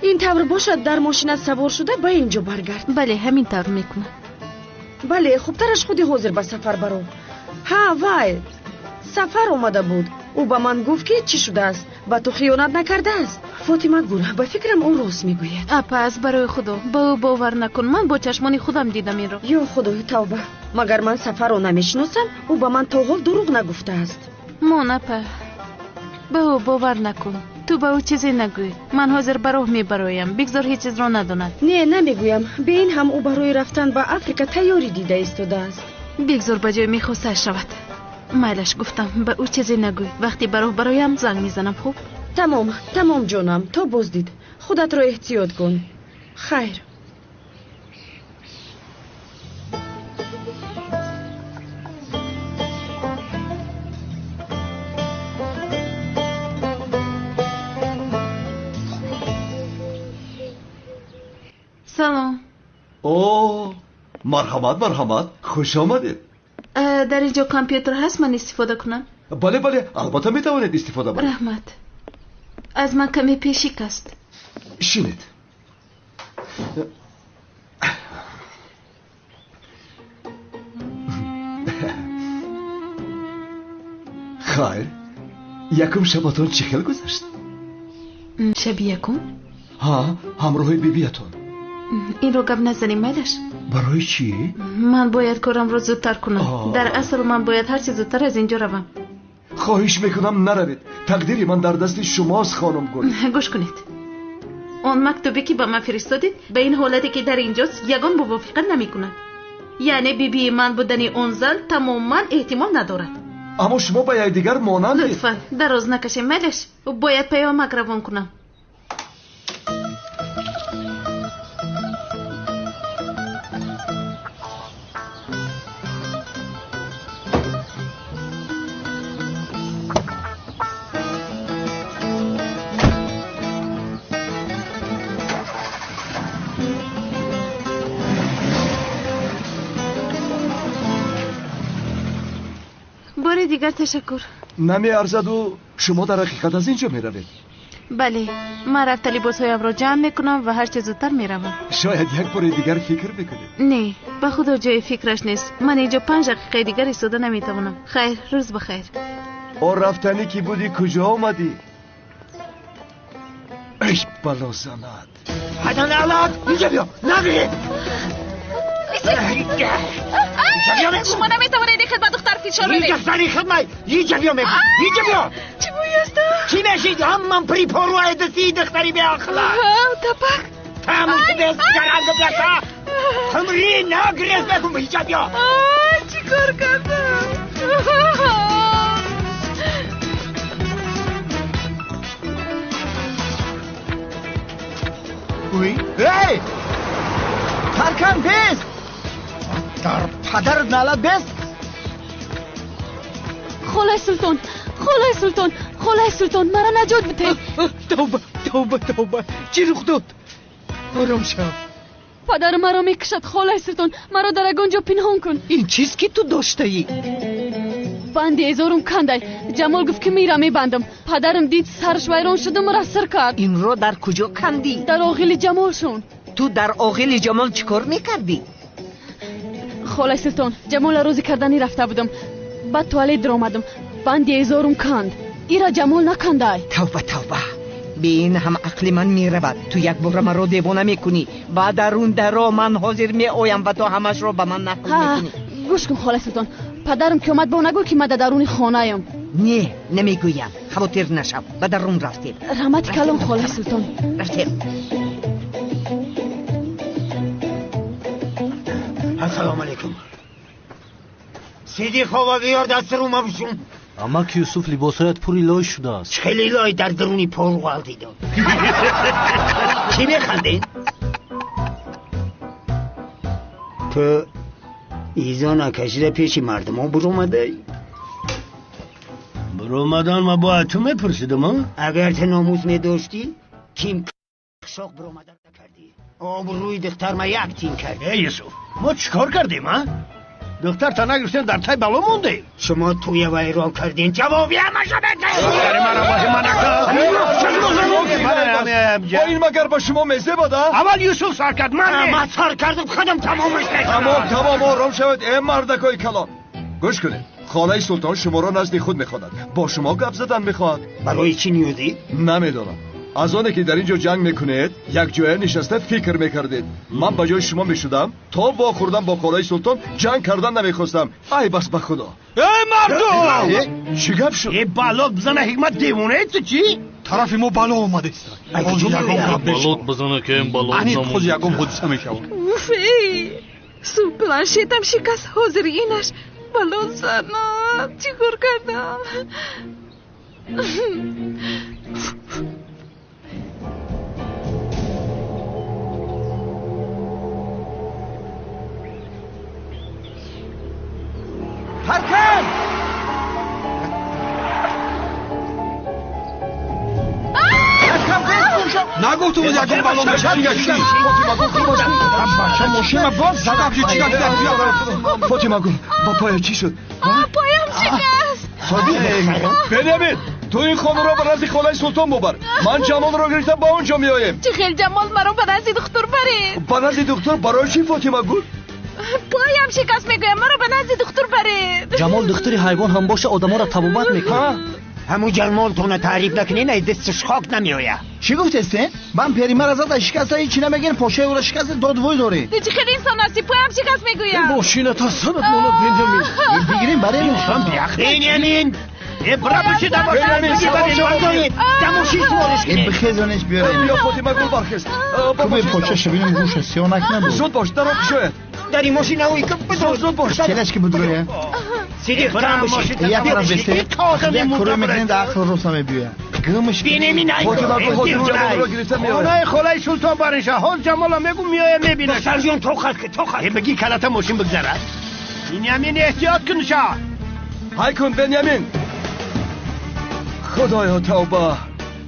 این طور باشد در ماشینت سوار شده به اینجا برگرد. بله همین طور میکنه. بله خوبترش خودی حاضر به سفر برو. ها وای سفر اومده بود. او به من گفت که چی شده است. با تو خیانت نکرده است. فاطمه گل به فکرم او راست میگوید. اپا از برای خدا با او باور نکن. من با چشمانی خودم دیدم این رو. یا خدای توبه مگر من سفر رو نمیشناسم. او به من تا حال دروغ نگفته است. من اپا با او باور نکن. تو با او چیزی نگوی. من حاضر براه میبرایم. بگذار هیچ چیز را نداند. نه نمیگویم. به این هم او برای رفتن به افریقا تیاری دیده ایستاده است. بگذار به جای میخواسته شود. مایلش گفتم به او چیزی نگوی. وقتی برایم زنگ میزنم. خوب تمام جانم تو بزدید. خودت رو احتیاط کن. خیر. سلام. اوه مرحمت خوش آمدید. در اینجا کامپیوتر هست من استفاده کنم؟ بله البته میتوانید استفاده کنید. رحمت از من کمی پیشیک است. شینید. خیر یکم شباتون چی خیل گذشت؟ شب یکم؟ ها همراه بیبیتون. این رو گپ نزنیم میلش. برای چی؟ من باید کارم رو زودتر کنم. در اصل من باید هر چی زودتر از اینجا روم. خواهش میکنم نروید. تقدیری من در دست شماست خانم گل. گوش کنید. اون مکتوبی که با من فرستادید به این حالتی که در اینجاست یگان موافقت نمیکنه. یعنی بیبی من بودنی اون زن تماما احتمال ندارد. اما شما با یکدیگر مانندید. لطفا دراز نکشیم میلش. باید پیامک روان کنم. بار دیگر تشکر. نمی ارزد و شما در حقیقت از اینجا می روید؟ بله من رفته لباسهایم را جمع میکنم و هر چه زودتر میروم. شاید یک بار دیگر فکر بکنید. نه به خدا جای فکرش نیست. من اینجا 5 دقیقه دیگر ایستاده نمیتوانم. خیر روز بخیر. اور رفتنی که بودی کجا آمدی؟ ای بلا زند. حدن اولاد اینجا بیا نبیه. شما نمیتوانید این خدمت دختر فیشار بدید. اینجا سری خدمت اینجا بیا میگم. اینجا بیا. چی بویسته؟ چی میشید؟ هم پری پروای دستی دختری به اخلا. تپک. تموم بست جرانگو بلسا. خمری نگریز بکن اینجا بیا. چی کار کردم؟ اوی ای ترکن بست در پدر نالت بست. خالای سلطان خالای سلطان خالای سلطان مرا نجات بده. توبه توبه توبه چی رخ داد؟ آرام شو. پدر مرا میکشد خالای سلطان. مرا در اگانجا پنهان کن. این چیز که تو داشته ای؟ بند ازارم کندای. جمال گفت که میرم میبندم. پدرم دید سرش ویران شد و مرا سر کرد. این رو در کجا کندی؟ در آغل جمالشون. تو در آغل جمال چیکار میکردی؟ خالای سلطان جمال روزی کردنی رفته بودم. بعد توالت در آمدم. بند ازارم کند. ایرا جمال نکندای. توبه توبه به این هم عقل من میرود. تو یک بار مرا دیوانه میکنی. بعد در اون درا من حاضر می آیم و تو همش رو به من نقل میکنی. گوش کن خالای سلطان. پدرم که اومد با نگو که من در درون خانه ایم. نه نمیگویم. خاطر نشو. به درون رفتیم. رحمت کلام خالای سلطان. رفتیم. السلام علیکم. سیدی خوابا بیار دست رو ما بشون. اما که یوسف لباسایت پوری لای شده است. خیلی لای در درونی پرغال دیدم. چی میخندین؟ تو ایزا نکشیده پیش مردم ها برومده؟ برومدن ما باید تو میپرسیدم ها؟ اگر تو ناموز میداشتی کیم شاق برومدن نکردی. آب روی دختر ما یک تیم کردی. ای یوسف ما چیکار کردیم ها؟ دختر تا نگرفتین در تای بلا موندیم. شما توی وی را کردین جوابی همشو بده. دختر من را با با این مگر با شما میزه بوده؟ اول یوسف سر کرد من سر کردم خودم تمامش نکنم. تمام آرام شود ای مردکای کلان. گوش کنید خالای سلطان شما را نزد خود میخواند. با شما گپ زدن میخواهد. برای چی نیوزی؟ نمیدونم. از آنه که در اینجا جنگ میکنید یک جای نشسته فکر میکردید. من با جای شما میشدم تا واخوردم با خالای سلطان جنگ کردن نمیخواستم. ای بس به خدا. ای مردم چی گپ شد؟ ای بالا بزنه حکمت دیوونه تو چی؟ طرف ما بالا اومده است. بالات بزنه که این بالات نمونه. خود یکم حدیثه میشود. اوفی سو پلانشیتم شکست حاضر اینش. بالات زنم چی کار کردم؟ ترکن! نگفته بود یکم بالا میشه. ماشین باز زدم چی کردی؟ فاطمه گل با پای چی شد؟ پایم شکست. صادق بنیامین تو این خانه را به نزد خالای سلطان ببر. من جمال را گرفتم با اونجا میایم. چه خیلی جمال مرا به نزد دکتر برید. به نزد دکتر برای چی فاطمه گل؟ پایم شکست میگویم مرا به نزد دکتر برید. جمال دختری حیوان هم باشه آدما را تبابت میکنه. همون جمال تو نه تعریف نکنی نه دستش خاک نمیویه. چی گفت هستی؟ من پریمر ازت شکست هیچی نمیگن پاشه او را شکست داد وای داری. تو چه خیلی انسان هستی پایم شکست میگویم. ماشین تا سنت مونو بنیامین. بگیریم برای مشتم بنیامین. برا بشید بنیامین. دموشی سوارش کنید. بخیزانش بیاریم. بیا فاطمه گل برخیز. خوبه پاچش ببینیم روش سیانک نبود. زود باش درو شاید. در این ماشین اوی که بدو زود باش. کلاش که بدوه. سیدی برام باشید. یک طرف بسته. یک کره میگن در آخر روسا میبیه. گمش بنیامین ای. فاطمه گل جمال رو گرفته میاد. اونای خلای سلطان برنشه. حال جمالا میگم میای میبینه. سرجان تو خاک. بگی کلات ماشین بگذره. بنیامین احتیاط کن شاه. های کن بنیامین. خدایا توبه.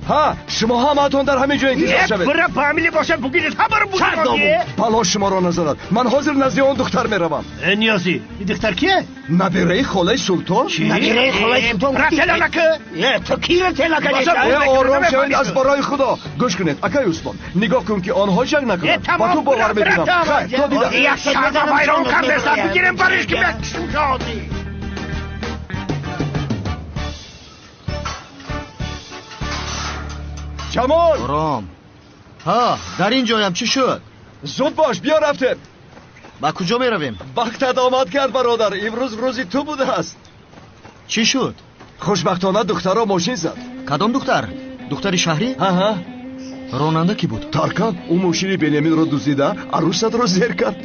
ها شما همتون در همین جای انتظار شوید. برا فامیلی باشه بگید خبر بودید. بالا شما را نظرت. من حاضر نزد اون دختر میروم. نیازی. این دختر کیه؟ نبیره خالای سلطان. نبیره خالای سلطان. را تلکه. تو کی را تلکه؟ آرام شوید از برای خدا. گوش کنید. اکای عثمان نگاه کن که آنها جنگ نکنند. با تو باور میکنم. تو دیدم. یک شب بایران کرده است. بگیریم برش که بکشیم شادی. جمال آرام. ها در این جایم چی شد؟ زود باش بیا رفتیم. با کجا می رویم؟ وقتت آمد کرد برادر. امروز روزی تو بوده است. چی شد؟ خوشبختانه دخترها ماشین زد. کدام دختر؟ دختر شهری؟ ها راننده کی بود؟ تارکان اون ماشین بنیامین رو دزدیده عروست رو زیر کرد.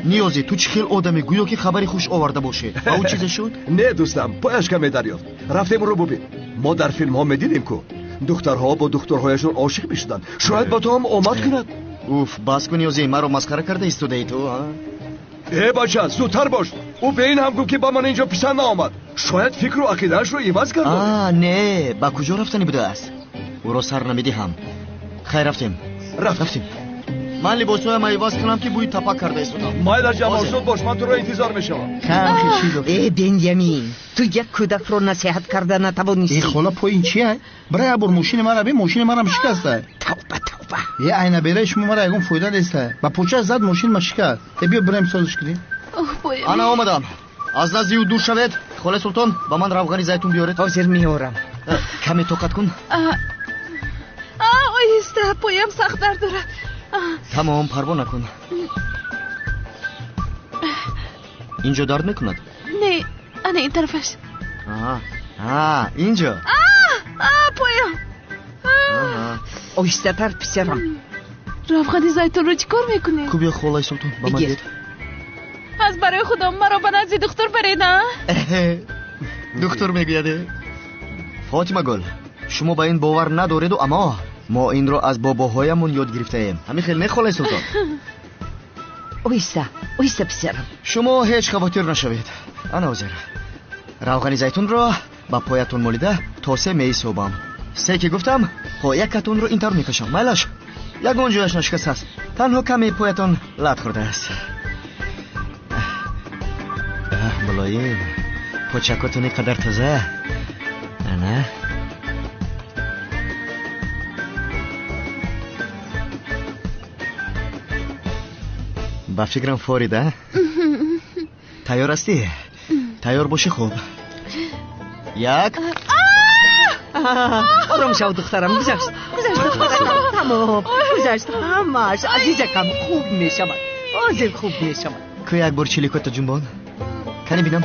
نیازی تو چه خیل آدمی گویا که خبری خوش آورده باشه. و اون چیز شد؟ نه دوستم پایش کمی دریافت. رفتیم رو ببین. ما در فیلم ها میدیدیم که دخترها با دخترهایشون عاشق میشدن. شاید با تو هم آمد کند. اوف بس کن نیازی مرا مسخره کرده ایستاده ای تو ها؟ ای بچه زودتر باش. او به این هم گفت که با من اینجا پسند نآمد. شاید فکر و عقیده‌اش رو عوض کرده. نه با کجا رفتنی بوده است؟ او را سر نمیدی هم. خیر رفتیم. من لباسایم عوض کنم که بوی تپا کرده ایستادم. مایل جمال زود باش من تو رو انتظار میشم. ای بنیامین تو یک کودک رو نصیحت کرده نتوانستی. ای خلا پایین چیه؟ برای بر ماشین مرا ببین ماشین مرا شکسته. توبه. یه عینه بیرش مرا یگون فایده نیست. با پوچه زد ماشین ما شکست. بیا بریم سازش کنیم. انا آمدم. از نزد او دور شوید. خاله سلطان با من روغن زیتون بیارید. حاضر میارم. کمی طاقت کن. آیسته پایم سخت درد دارد. تمام پروا نکن. اینجا درد میکند؟ نه انا این طرفش. اینجا. پایم. آیسته تر پسرم. روغن زیتون رو چیکار میکنی؟ کوبیا خالای سلطان با من دید. از برای خدا مرا به نزد دکتر برید. دکتر میگویده. فاطمه گل شما با این باور ندارید و اما ما این رو از باباهایمون یاد گرفته ایم. همین خیلی نه خالای سلطان. اویسته پسرم. شما هیچ خواطر نشوید. انا حاضر. روغن زیتون رو با پایتون مالیده تا 3 می صبحم. 3 که گفتم پایکتون رو اینطور میکشم. مایلش یگون جویش نشکست است. تنها کمی پایتون لط خورده است. ملایم پاچکاتون قدر تازه. نه با فکرم فوریده. تیار هستی؟ تیار باشه خوب. یک آرام شو دخترم. گذشت تمام. گذشت همش. عزیزکم خوب میشم. حاضر خوب میشم. که یک بار چلیکوت جنبان کنی بینم.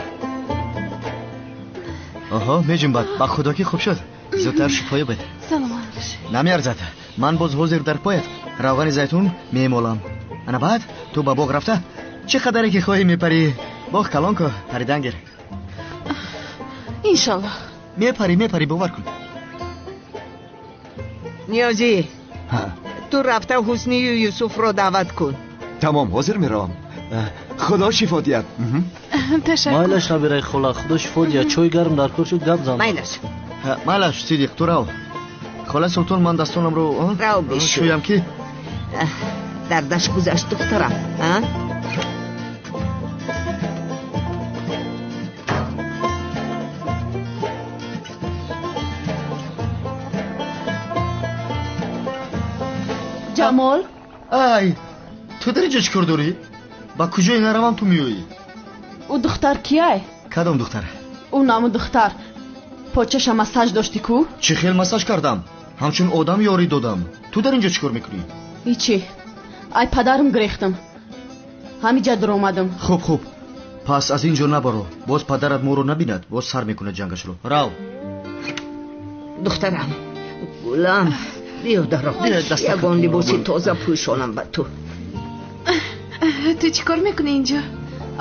آها می جنباد. با خدا که خوب شد. زودتر شفای بده. سلام نمیارزد. من باز حاضر در پایت روغن زیتون میمولم. انا بعد تو با باغ رفته چه قدره که خواهی میپری باغ کلان که پریدن گیر. انشالله میپری باور کن. نیازی تو رفته حسنی و یوسف رو دعوت کن. تمام حاضر میروم. خدا شفا دید. تشکر. مایلش نبیره خلا خدا شفا دید. چای گرم در کار شد گپ زن. مایلش صدیق تو رو خاله سلطان من دستانم رو شویم که دردش گذشت دخترم. جمال ای تو در اینجا چکار داری؟ ба куҷои наравам ту меоӣ? او دختر کیه؟ кадом духтар? او نام دختر پاچشم مساج داشتی کو؟ чӣ хел массаж кардам? ҳамчун одам ёрӣ додам. ту дар инҷо чӣ кор мекунӣ? هیچی ای پدرم گریختم همینجا در آمدم. хуб хуб, пас аз ин ҷо набаро. боз падарат моро набинад, боз сар мекунад ҷангашро. рав. دخترم گلم بیا درا یگان لباسی تازه پوشانم به تو. تو چی کار میکنی اینجا؟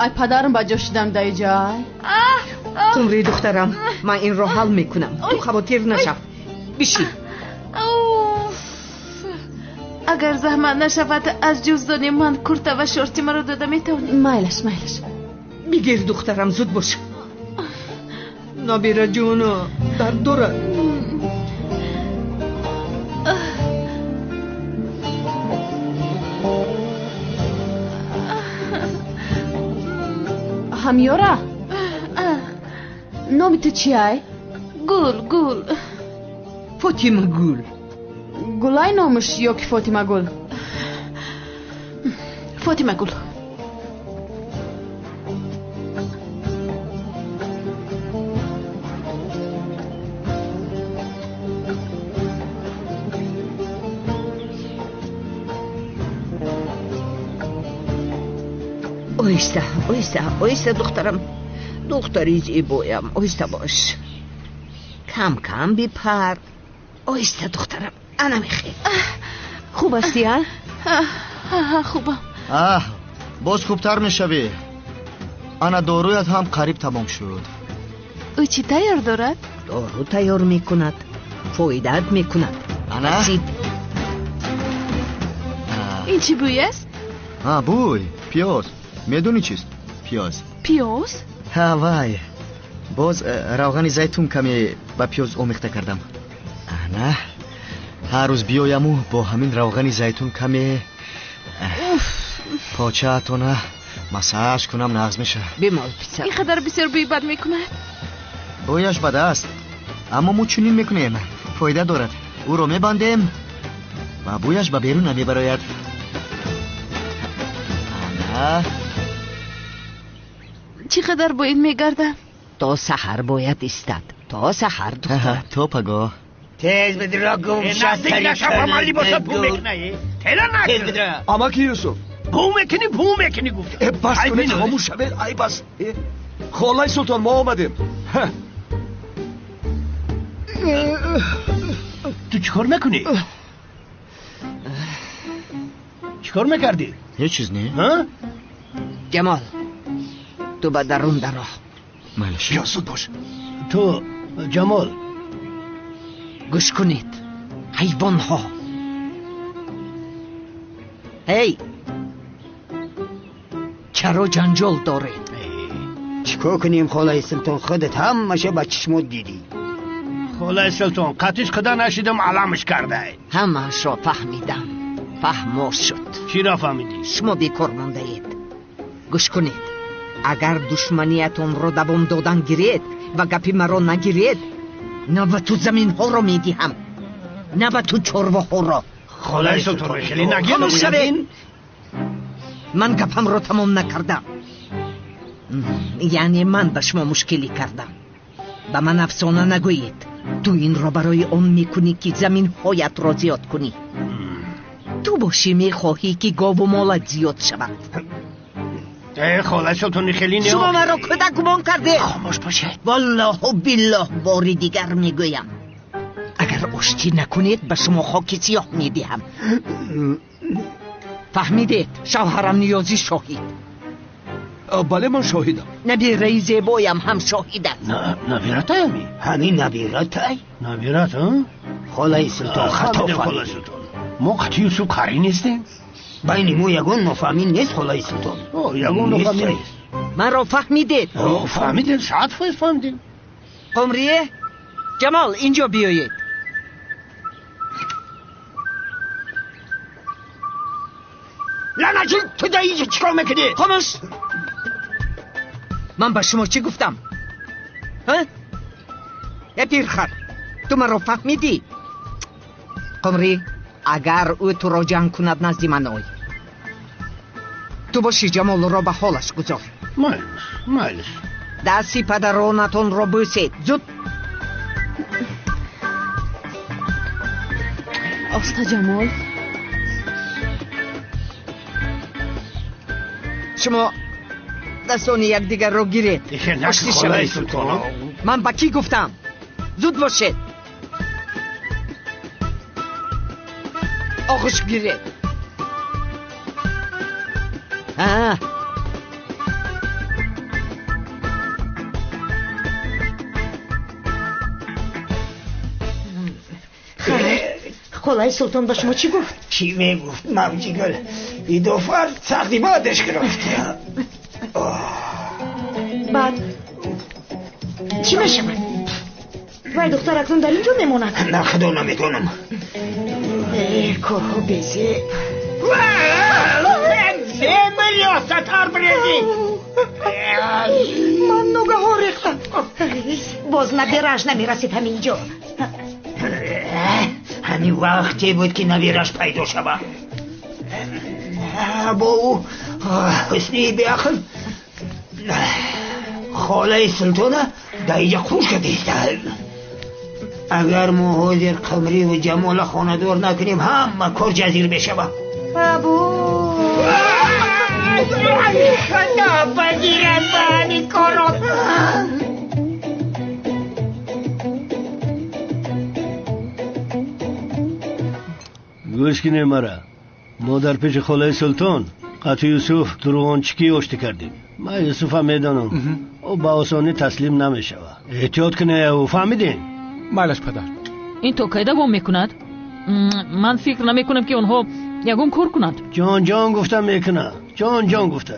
ای پدرم با جا شدم در جای. قمری دخترم من این را حل میکنم. تو خواطر نشو. بشی. اگر زحمت نشود از جزدان من کرته و شورتی مرا داده میتونی؟ مایلش بگیر دخترم زود باش. نبیره جونو در دوره. همیارا نامی تو چیه؟ گل فاطمه گل. گلای نامش یا که فاطمه گل؟ فاطمه گل. اویسته دخترم. دختری زیبایم. اویسته باش. کم بپر. اویسته دخترم. انا میخوام. خوب هستی ها؟ خوبم. боз хубтар мешавӣ. ана доруят ҳам қариб тамом шуд. او چی تیار دارد؟ دارو تیار میکند. فایدت میکند. انا؟ این چی بوی است؟ بوی پیاز. میدونی چیست؟ پیاز. پیاز؟ وای. боз равғани зайтун каме ба пиёз омехта кардам. ана ҳар рӯз биёяму бо ҳамин равғани зайтун каме почаатона масаж кунам, нағз меша. бемол писар. این قدر بسیار بوی بد میکند. бӯяш бад аст, аммо мо чунин мекунем. фоида дорад. ӯро мебандем ва бӯяш ба берун намебарояд. ана چی قدر باید میگردم؟ تا سحر باید استاد. تا سحر دختر. تو پگاه تیز بدرا گم شد. نزدیک نشو ما لباسا بو میکنه. تیلا نکن. اما کی یوسف؟ بو میکنی گفت. بس کنید خاموش شوید. ای بس. خالای سلطان ما آمدیم. تو چیکار میکنی؟ چیکار میکردی؟ هیچ چیز نی. جمال تو با درون درا. مالش. بیا زود باش. تو جمال گوش کنید حیوان ها. هی چرا جنجال دارید؟ چیکار کنیم خالای سلطان؟ خودت همشه با چشمات دیدی. خالای سلطان قطعش خدا نشیدم علامش کرده. همش را فهمیدم. فهموش شد. چی را فهمیدی؟ شما بیکار مانده اید. گوش کنید اگر دشمنیتون رو دوام دادن گیرید و گپی مرا نگیرید، نه به تو زمین ها رو میدیم نه به تو چروا ها را. خالای سلطان خیلی نگین. من گپم رو تمام نکردم. یعنی من به شما مشکلی کردم. به من افسانه نگویید. تو این را برای اون میکنی که زمین هایت را زیاد کنی. تو باشی میخواهی که گاو و مالت زیاد شود. خالای سلطان خیلی نه. شما مرا کودک گمان کرده. خاموش باشه. والله و بالله باری دیگر میگویم اگر اشتی نکنید به شما خاک سیاه میدهم. فهمیدید؟ شوهرم نیازی شاهید. بله من شاهدم. نبیره زیبایم هم شاهید است. نبیرت همی؟ همین نبیرت های؟ نبیرت ها؟ خالای سلطان خطا خالای سلطان ما قطعی یوسف کاری نیستیم؟ بین مو یگون نفهمین نیست خالای سلطان. یگون نفهمین نیست. من را فهمیدید؟ فهمیدیم. ساعت فهمیدیم. قمریه جمال اینجا بیایید. لعنتی تو در اینجا چیکار میکنی؟ خاموش. من به شما چی گفتم؟ پیرخر تو من را فهمیدی؟ قمری اگر او تو را جمع کند نزدی من آی. تو باشی جمال را به حالش گذار. مایلش دستی پدرانتون را بوسید. زود. آستا جمال، شما دستان یکدیگر رو گیرید. پشتی شوید. من با کی گفتم؟ زود باشید. آغوش گیرید. خالای سلطان با شما چی گفت؟ چی میگفت موجی گل؟ این دوفر سختی بادش گرفت. بعد چی میشه من؟ وای دختر اکنون در اینجا میموند؟ نه خدا نمیدونم. کوه بیزی بلیا ستار بریزی. من نوگه ها ریختم. باز نبیرش نمیرسید همینجا. همین وقتی بود که نبیرش پیدا شود. با او حسنی بیاخل خاله سلطانه در اینجا خوش کدیستن. اگر ما حاضر قمری و جمال خاندار نکنیم همه کار جزیر بشود. بابو خدا بگیرم به همین کارو. گوش کنه مرا. ما در پیش خاله سلطان قطع یوسف دروغانچکی اشتی کردیم. من یوسف هم میدانم او با آسانی تسلیم نمیشه. احتیاط کنه او فهمیدین؟ مالش پدر. این تو که دوام میکند؟ من فکر نمیکنم که اونها یگون کار کنند. جان گفتم میکنه. جان گفته.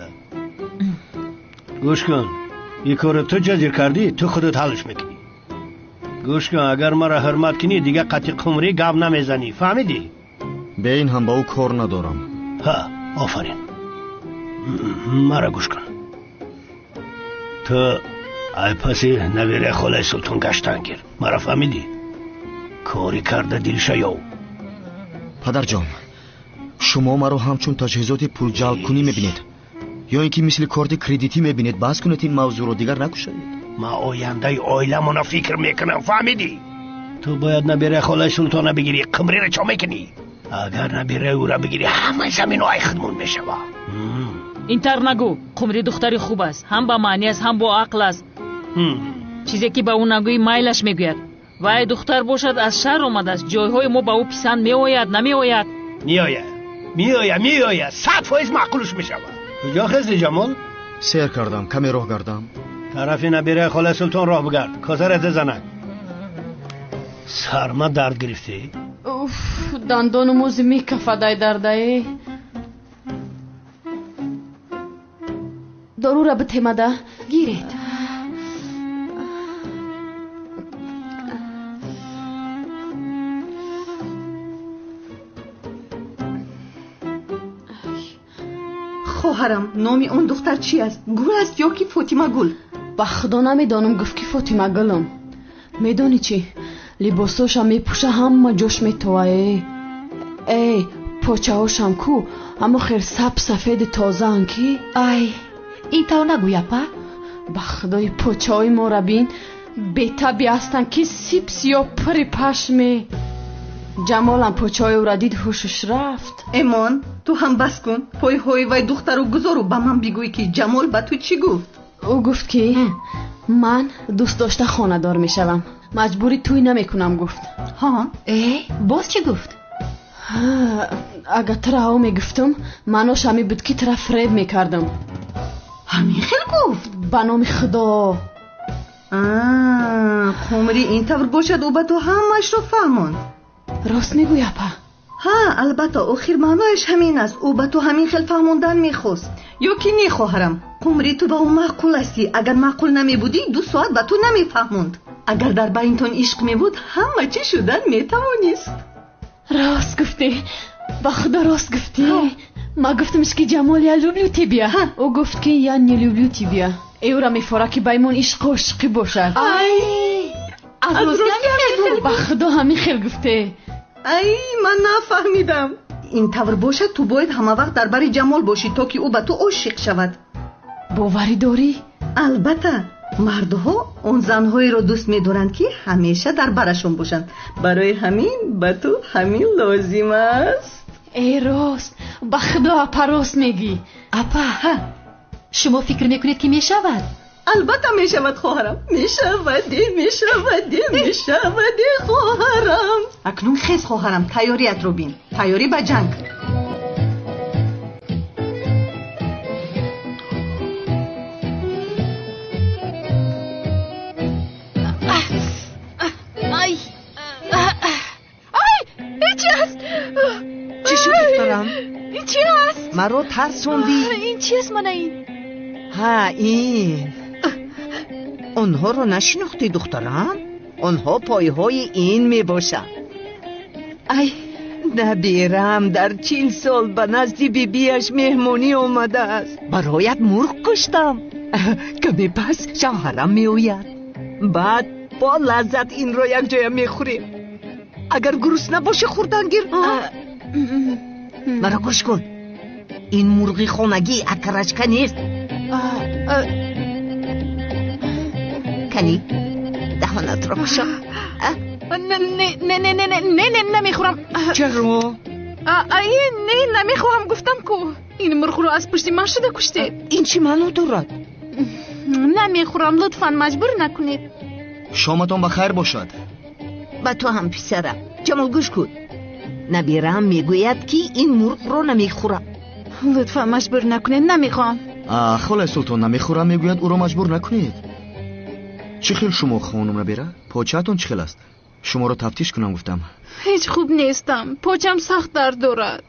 گوش کن. این کار تو جزیر کردی تو خودت حلش میکنی. گوش کن اگر مرا حرمت کنی دیگه قطع قمری گاب نمیزنی. فهمیدی؟ به این هم با او کار ندارم. ها آفرین. مرا گوش کن. تو ای پسی نویره خاله سلطان گشتن گیر. مرا فهمیدی؟ کاری کرده دیلشه یاو. پدر جان شما مرا همچون تجهیزات پول جلب کنی میبینید یا اینکه مثل کارت کردیتی میبینید؟ بس کنید این موضوع رو دیگر نکشید. ما آینده عائله مون فکر میکنم. فهمیدی؟ تو باید نبیره خاله سلطان بگیری. قمری را چا میکنی؟ اگر نبیره او را بگیری همه زمین های خودمون میشه. اینطور نگو. قمری دختری خوب است. هم با معنی است هم با عقل است. چیزی که با اون نگویی مایلش میگوید. وای دختر باشد از شهر اومده است. جایهای ما با او پسند میآید نمیآید؟ میآید 100% معقولش میشه. کجا خستی جمال؟ سیر کردم کمی راه گردم. طرفی نبیره خاله سلطان راه بگرد. کازرت زنک. سرما درد گرفتی؟ دندان موزی میکفدای درده. دارو را بتیمده گیرید. خواهرم نام اون دختر چی است؟ گل است یا که فاطمه گل؟ با خدا نمیدانم گفت که فاطمه گلم. میدانی چی؟ لباساشم میپوشه همه جوش میتوه. ای پاچه هاشم کو اما خیر سفید تازه انکی. ای این تو نگویا پا؟ با خدای پاچه های ما را بین بیتابی هستن که سیب سیاه پری پشمه. جمالم پاچه های او را دید هوشش رفت. ایمان تو هم بس کن. پای های وای دختر رو گذارو با من بگوی که جمال با تو چی گفت؟ او گفت که من دوست داشته خانه دار میشوم. مجبوری توی نمیکنم گفت. ها؟ باز چی گفت؟ اگر ترا او میگفتم منوش همی بود که ترا فریب میکردم. همین خیل گفت؟ به نام خدا. قمری این طور باشد او با تو همش رو فهموند. راست میگوی اپا؟ ها البته آخر معنایش همین است. او با تو همین خیل فهموندن میخواست یا که نی خواهرم؟ قمری تو با او معقول هستی. اگر معقول نمی بودی 2 ساعت با تو نمیفهموند. اگر در بینتون عشق می بود همه چی شدن میتوانست. راست گفتی. با خدا راست گفتی. ما گفتمش که جمال یا لوبلیوتی بیا. او گفت که یا لیوبلیوتی بیا. او را میفاره که بایمون عشق و عشقی باشد. از روزی با خدا همین خیل گفته. ای من نفهمیدم. این طور باشد تو باید همه وقت در بر جمال باشی تا که او به تو عاشق شود. باوری داری؟ البته مردها اون زنهایی را دوست می‌دارند که همیشه در برشون باشند. برای همین به تو همین لازم است. ای راست، به خدا پراست میگی. اپا شما فکر میکنید که میشود؟ البته میشود خواهرم، میشود خواهرم. اکنون خیز خواهرم، تیاریت رو بین، تیاری به جنگ. چی شد دخترم؟ این چی هست؟ مرا ترسوندی؟ این چی است من این؟ ها این آنها رو نشناختی دخترم؟ آنها پایه های این می باشن. ای نبیرم در 40 سال به نزدی بیبیش مهمانی آمده است. برایت مرغ کشتم. کمی پس شوهرم می آید. بعد با لذت این رو یک جای می خوریم. اگر گرسنه باشه خوردن گیر. مرا گوش کن، این مرغی خانگی اکرشکه نیست. کنی دهانت را بشم. نه نمیخورم. چرا؟ نه نمیخواهم، گفتم کو این مرغ رو از پشت من شده کشته. این چی معنی دارد؟ نمیخورم، لطفاً مجبور نکنید. شامتان بخیر باشد. با تو هم پسرم. جمال گوش کن، نبیرم میگوید که این مرغ رو نمیخورم. لطفاً مجبور نکنید، نمیخوام. خاله سلطان نمیخورم میگوید او را مجبور نکنید. چه خیل شما خانم نبیره؟ پاچه‌تون چه خیل است؟ شما رو تفتیش کنم گفتم. هیچ خوب نیستم، پاچم سخت درد دارد.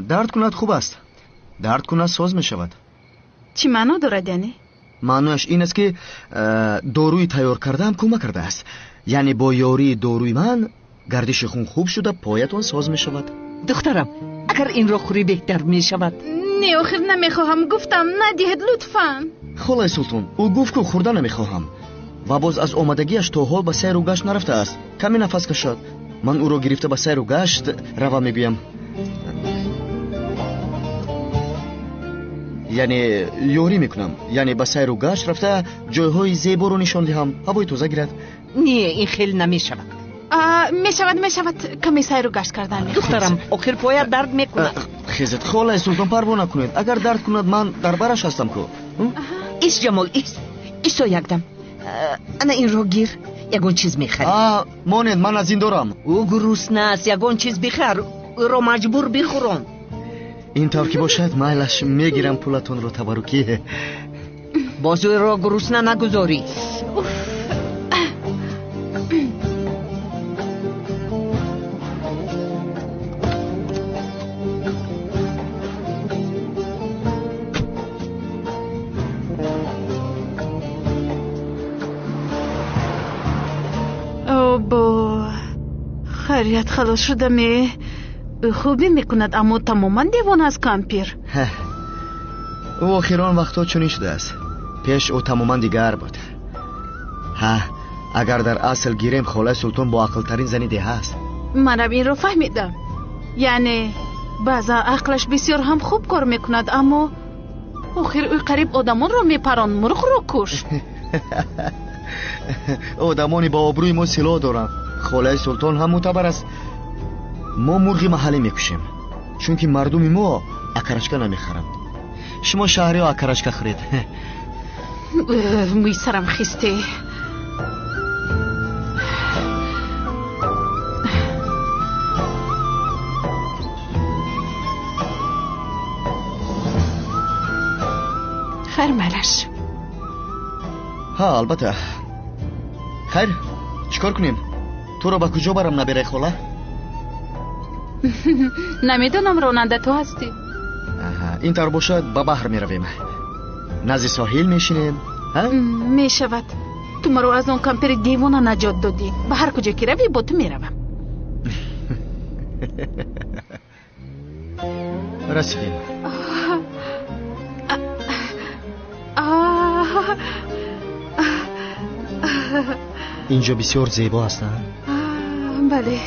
درد کند خوب است. درد کند ساز می شود. چی معنا دارد یعنی؟ معناش این است که داروی تیار کردم کمک کرده است. یعنی با یاری داروی من گردش خون خوب شده، پایتون ساز می شود. دخترم اگر این رو خوری بهتر می شود. نه آخر نمیخواهم، گفتم ندهید لطفاً. خالای سلطان او گفت که خورده نمیخواهم و باز از آمدگیش تا حال به سیر و گشت نرفته است. کمی نفس کشد. من او را گرفته به سیر و گشت روا میگویم. یعنی یاری میکنم، یعنی به سیر و گشت رفته جایهای زیبا رو نشان دهم، هوای تازه گیرد. نه این خیلی نمیشود. میشود کمی سیر و گشت کردن. دخترم آخر پایت درد میکند. خیزت خالای سلطان پروا نکنید. اگر درد کند من در برش هستم که. ایست جمال ایست یکدم. انا این رو گیر، یگون چیز میخری. مانید من از این دارم. او گرسنه است، یگون چیز بخر، او رو مجبور بخورم. این طور که باشد مایلش میگیرم پولتون رو تبرکی. بازوی رو گرسنه نگذاری. خیریت خلاص شدم. خوبی میکند اما تماما دیوان از کمپیر. او آخران وقتا چنین شده است. پیش او تماما دیگر بود. اگر در اصل گیریم خاله سلطان با عقل ترین زنی ده است. منم این رو فهمیدم. یعنی بعضا عقلش بسیار هم خوب کار میکند اما آخر او قریب آدمان رو میپران، مرغ رو کش. آدمانی با آبروی ما سلاح دارن. خاله سلطان هم معتبر است. ما مرغی محلی میکشیم چون که مردم ما اکرشکه نمیخرند. شما شهری ها اکرشکه خرید. موی سرم خسته. خیر ملش. البته. خیر چیکار کنیم؟ تو رو به کجا برم نبیره خاله؟ نمیدونم، راننده تو هستی. این طور باشد به بحر میرویم. نزد ساحل میشینیم. میشود. تو مرا از اون کمپیر دیوانه نجات دادی. به هر کجا که روی با تو میروم. رسیدیم. اینجا بسیار زیبا است. بله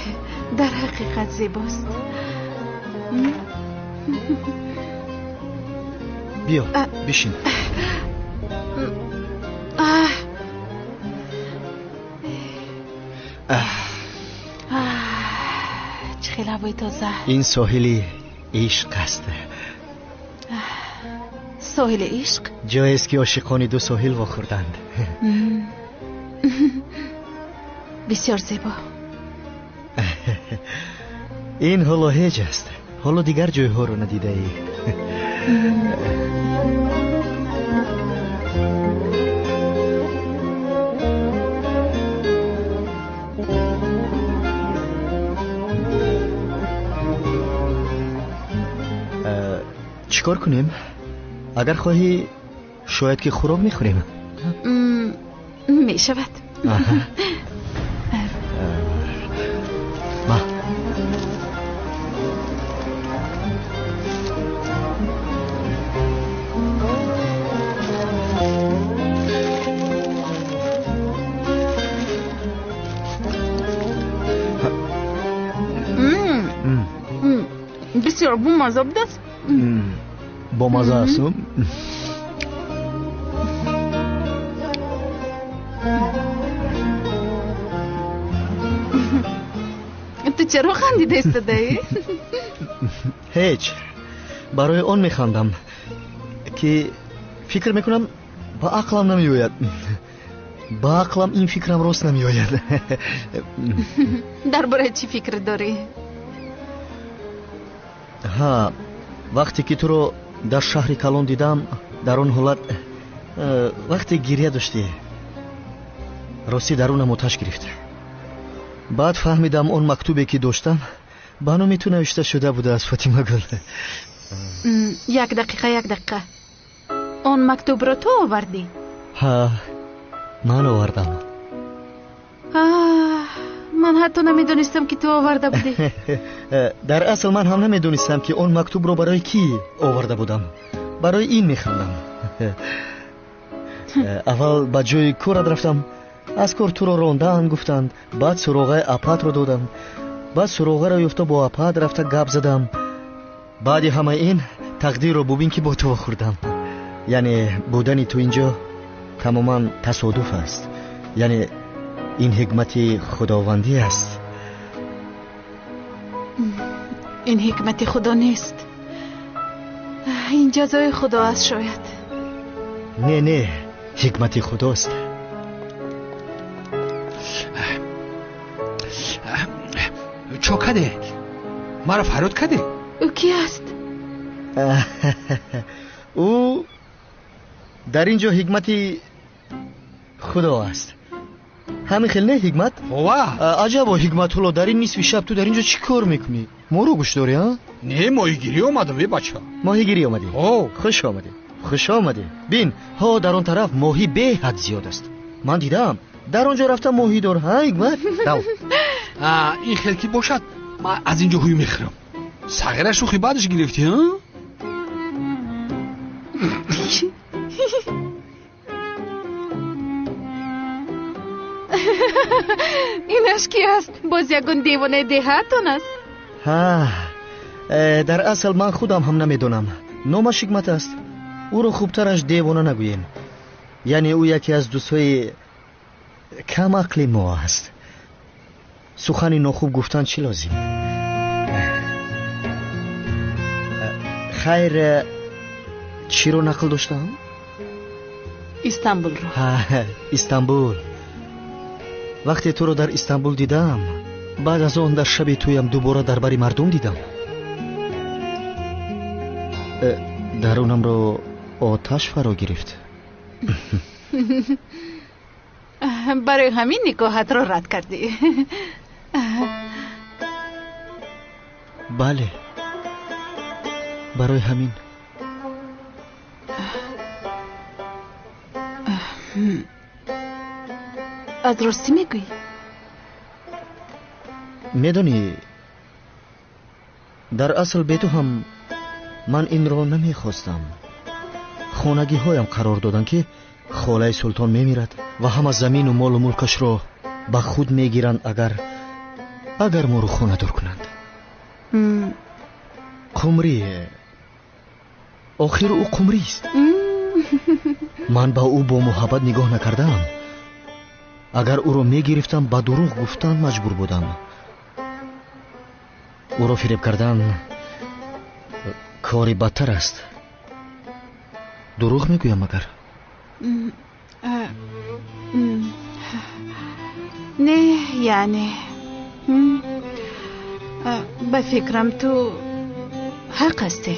در حقیقت زیباست. بیا بشین. چه خیلی هوای تازه. این ساحلی عشق است. ساحل عشق؟ جایی است که عاشقان دو ساحل واخوردند. بسیار زیبا. این حالا هیچ است. حالا دیگر جایها رو ندیده ای. چیکار کنیم؟ اگر خواهی شاید که خوراک میخوریم. میشود. ما بسیار بامزه بود است. بامزه است. تو چرا خندیده ایستاده؟ هیچ، برای آن میخندم که فکر میکنم با عقلم نمیآید. با عقلم این فکرم راست نمیآید. درباره چی فکر داری؟ ها، وقتی که تو رو در شهر کلان دیدم، در آن حالت وقتی گریه داشتی، راستی درونم آتش گرفت. بعد فهمیدم اون مکتوبی که داشتم به نام تو نوشته شده بوده از فاطمه گل. یک دقیقه. اون مکتوب رو تو آوردی؟ ها، من آوردم. من حتی نمیدونستم که تو آورده بودی. در اصل من هم نمیدونستم که اون مکتوب رو برای کی آورده بودم. برای این میخوندم. اول با جای کار رفتم، از کار تو رو راندن گفتند، بعد سراغ اپات رو دادم، بعد سراغ رو یافته با اپات رفته گپ زدم. بعد همه این تقدیر رو ببین که با تو خوردم. یعنی بودن تو اینجا تماما تصادف است. یعنی این حکمت خداوندی است. این حکمت خدا نیست، این جزای خدا است شاید. نه، حکمت خداست. چو کده مرا فراد کده. او کی است؟ او در اینجا حکمت خدا است. همین خیلی نه حکمت؟ عجبا حکمت الله، در این نصف شب تو در اینجا چی کار میکنی؟ ما رو گوش داری ها؟ نه، ماهیگیری اومدم بچه. ماهیگیری اومدی؟ خوش آمده. بین ها در اون طرف ماهی به حد زیاد است. من دیدم در اونجا رفتم ماهی دار. ها حکمت؟ این خیلی باشد من از اینجا هوی میخورم. صغیره شوخی بعدش گرفتی ها؟ اینش کی است؟ باز یکون دیوانه دهاتون است؟ ها، در اصل من خودم هم نمیدونم. نامش حکمت است. او رو خوبترش دیوانه نگوییم. یعنی او یکی از دوستای کم عقل ما است. سخنی ناخوب گفتن چی لازم؟ خیر، چی رو نقل داشتم؟ استانبول رو. استانبول. وقتی تو رو در استانبول دیدم، بعد از اون در شب تویم دوباره درباره مردم دیدم. درونم رو آتش فرا گرفت. برای همین نکاحت رو رد کردی؟ بله، برای همین. از راستی میگویی؟ میدونی در اصل به تو هم من این رو نمیخواستم. خانگی هایم قرار دادن که خاله سلطان میمیرد و همه زمین و مال و ملکش رو به خود میگیرند اگر ما رو خانه دار کنند. قمریه آخر او قمری است من با او با محبت نگاه نکردم اگر او رو میگرفتم با دروغ گفتن مجبور بودم او رو فریب کردن کاری بدتر است دروغ میگویم مگر نه یعنی به فکرم تو حق هستی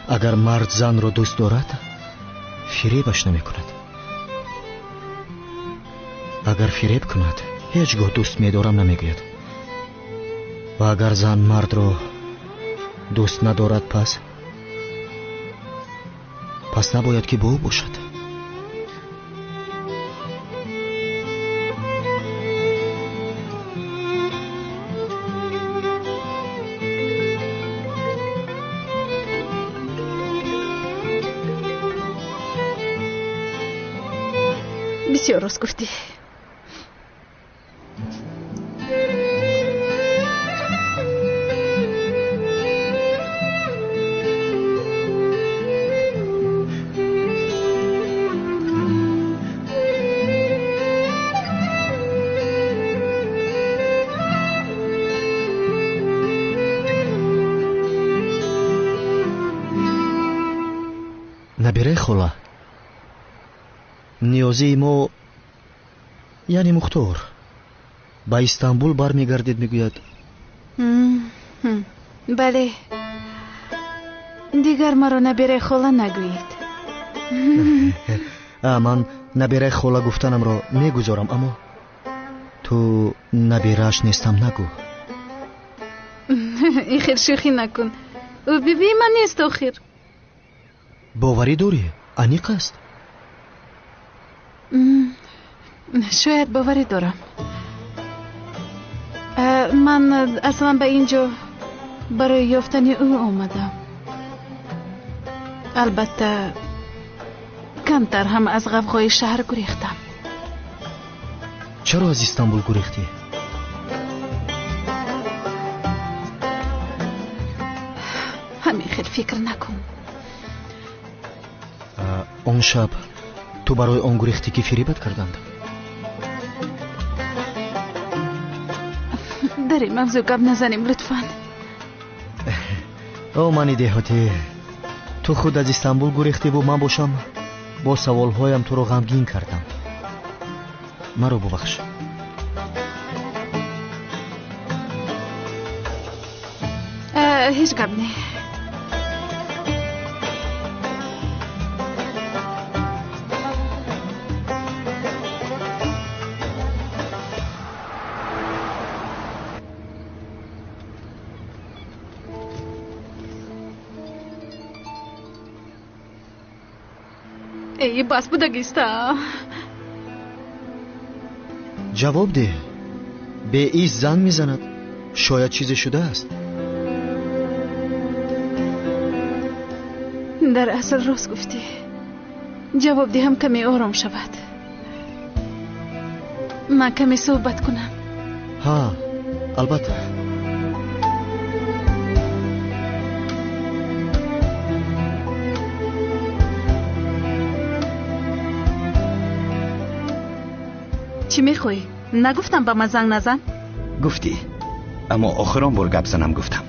اگر مرد زن رو دوست دارد فریبش نمی کند اگر فریب کند هیچگاه دوست می‌دارم نمیگوید و اگر زن مرد رو دوست ندارد پس نباید که با او باشد بسیار راست گفتی نبیره خولا نیازی ما یعنی مختار با استانبول برمیگردید میگوید بله دیگر مرا نبیره خولا نگویید من نبیره خولا گفتنم را میگذارم اما تو نبیرهش نیستم نگو این خیر شوخی نکن او بیبی من نیست آخر باوری داری؟ انیق است شاید باوری دارم من اصلا به اینجا برای یافتن او آمدم البته کمتر هم از غوغای شهر گریختم چرا از استانبول گریختی؟ همین خیلی فکر نکن اون شب تو برای آن گریختی که فریبت کردند در این موضوع گپ نزنیم لطفاً او منی دهاتی تو خود از استانبول گریختی و من باشم با سوالهایم تو رو غمگین کردم مرا ببخش هیچ گپ نه ای بس بودگیستا جواب ده به ایش زن میزند شاید چیزی شده است در اصل راست گفتی جواب دهم کمی آرام شود من کمی صحبت کنم ها البته چی میخوای؟ نگفتم با من زنگ نزن؟ گفتی اما آخران بار گپ زنم گفتم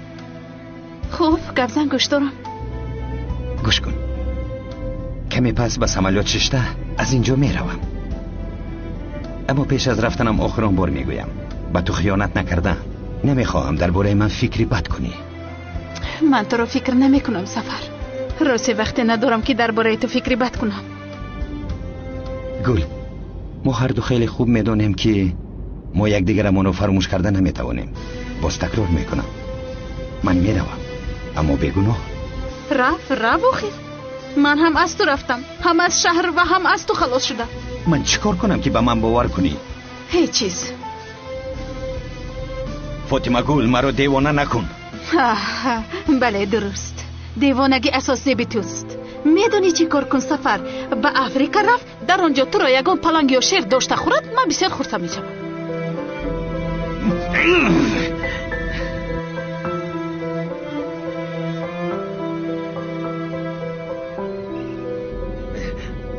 خوب گپ زن گوش دارم گوش کن کمی پس بس عملیات ششته از اینجا میروم اما پیش از رفتنم آخران بار میگویم با تو خیانت نکردم نمیخواهم درباره من فکری بد کنی من تو رو فکر نمیکنم سفر راستی وقتی ندارم که درباره تو فکری بد کنم گل ما هر دو خیلی خوب میدونیم که ما یکدیگرمان رو فراموش کرده نمیتوانیم باز تکرار میکنم من میروم اما بیگناه رفت بخیر من هم از تو رفتم هم از شهر و هم از تو خلاص شدم من چیکار کنم که به من باور کنی هیچ چیز فاطمه گل مرا دیوانه نکن بله درست دیوانگی اساسی به توست میدونی چی کار کن سفر به افریقا رفت در آنجا تو را یگان پلنگ یا شیر داشته خورد من بسیار خرسم میشم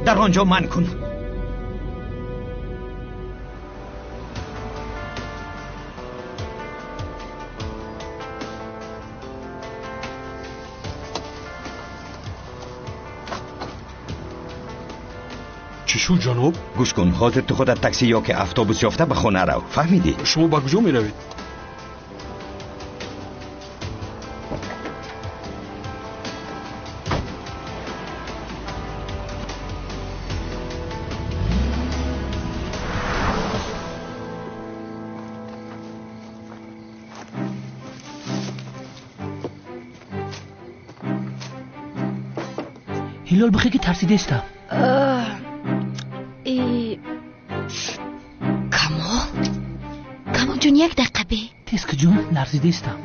در آنجا من کن. چی شو جناب؟ گوش کن، حاضر تو خودت تاکسی یا که اتوبوس یافته به خونه رو. فهمیدی؟ شما به کجا می روید؟ هلال بخیر که ترسیده استم. کامو جون یک دقیقه بی تسک جون لرزیده استم.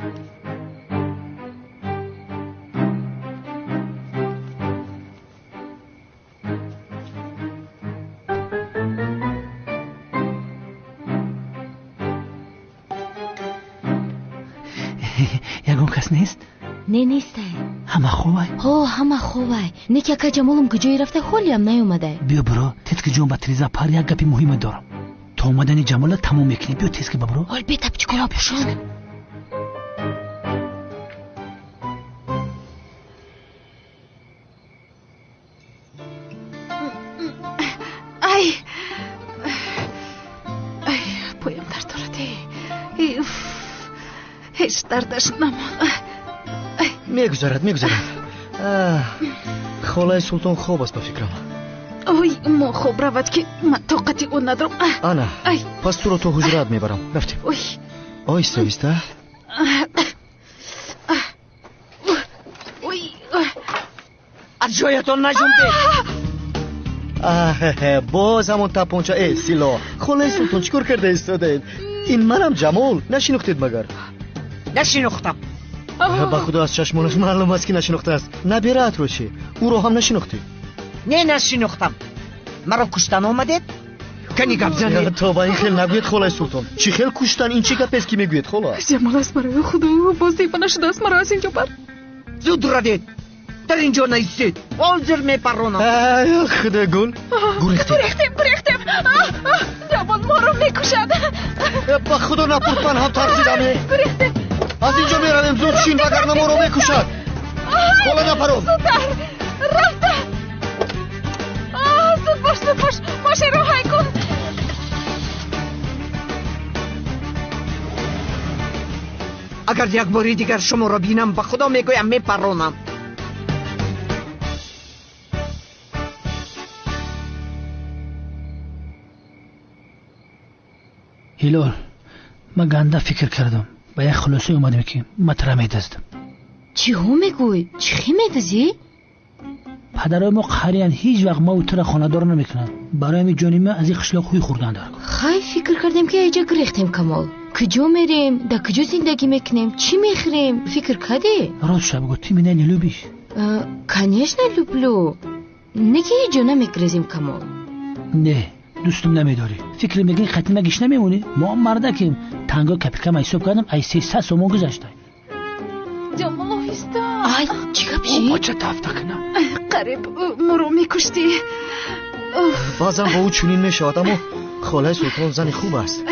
یگون کس نیست؟ نه نیسته. همه خوبه؟ همه خوبه. نه که اکا جمالم کجایی رفته خولی هم نیومده. بیا برو تسک جون با تریزا پر یک گپی مهم دارم. تو اومدن جمال تموم میکنی. بیا تسک ببرو. البته بچکلا بشون. ای پایم درد دارده. هیچ دردش نماند. میگذارد. خالای سلطان خوب است به فکرم. ما خوب رود که من طاقتی اون ندارم. آنا پس تو رو تو حجرات میبرم. رفتیم. ایسته. از جایتون نجنبید. باز همون تپانچه سیلا. خالای سلطان چیکار کرده ایستادید؟ این منم جمال. نشناختید مگر؟ نشناختم. با خدا از چشمانش معلوم است که نشناخته است. نبیره اتروشی. او رو هم نشناختی؟ نه نشناختم. مرا کشتن آمدید؟ کنی گپ زنید. تو با این خیل نگوید خالای سلطان. چی خیل کشتن؟ این چی گپ است که میگوید خالا؟ جمال است برای خدا. باز دیفه نشده است مرا از اینجا بر. زود ردید. در اینجا نیستید. حاضر میپرونم. خدا گل. گریختیم. جمال ما رو میکشد. با خدا نپرد من هم ترسیدم. گریختیم. از اینجا میرویم زود شین وگرنه ما رو میکشد. خالا نپرون. زودتر رفته. زود باش ماشین رو های کن. اگر یک باری دیگر شما را بینم به خدا میگویم میپرونم. هلال من گنده فکر کردم. با یک خلاصه اومدم که مطرح میدزدم. چی هم میگوی؟ چی میدزی؟ پدرای ما قهریان هیچ وقت ما او تو را خاندار نمیکنن. برای می جانی ما از این قشلاق خوی خوردن دارم. خیلی فکر کردم که ایجا گریختیم کمال. کجا میریم؟ در کجا زندگی میکنیم؟ چی میخوریم؟ فکر کردی؟ راست شب گفتی می نلو بیش. کنیش نلوبلو. نه که ایجا نمیگریزیم کمال. نه دوستم نمیداری. فکر میگین خطی مگیش نمیمونی؟ ما مرده کیم تنگا کپیکم حساب کردم ای 300 سومون گذاشته. جمال آهسته. ای چی گپشی؟ بچه تفته کنم. قریب مرو میکشتی. بازم با او چونین میشود اما خالای سلطان زن خوب است.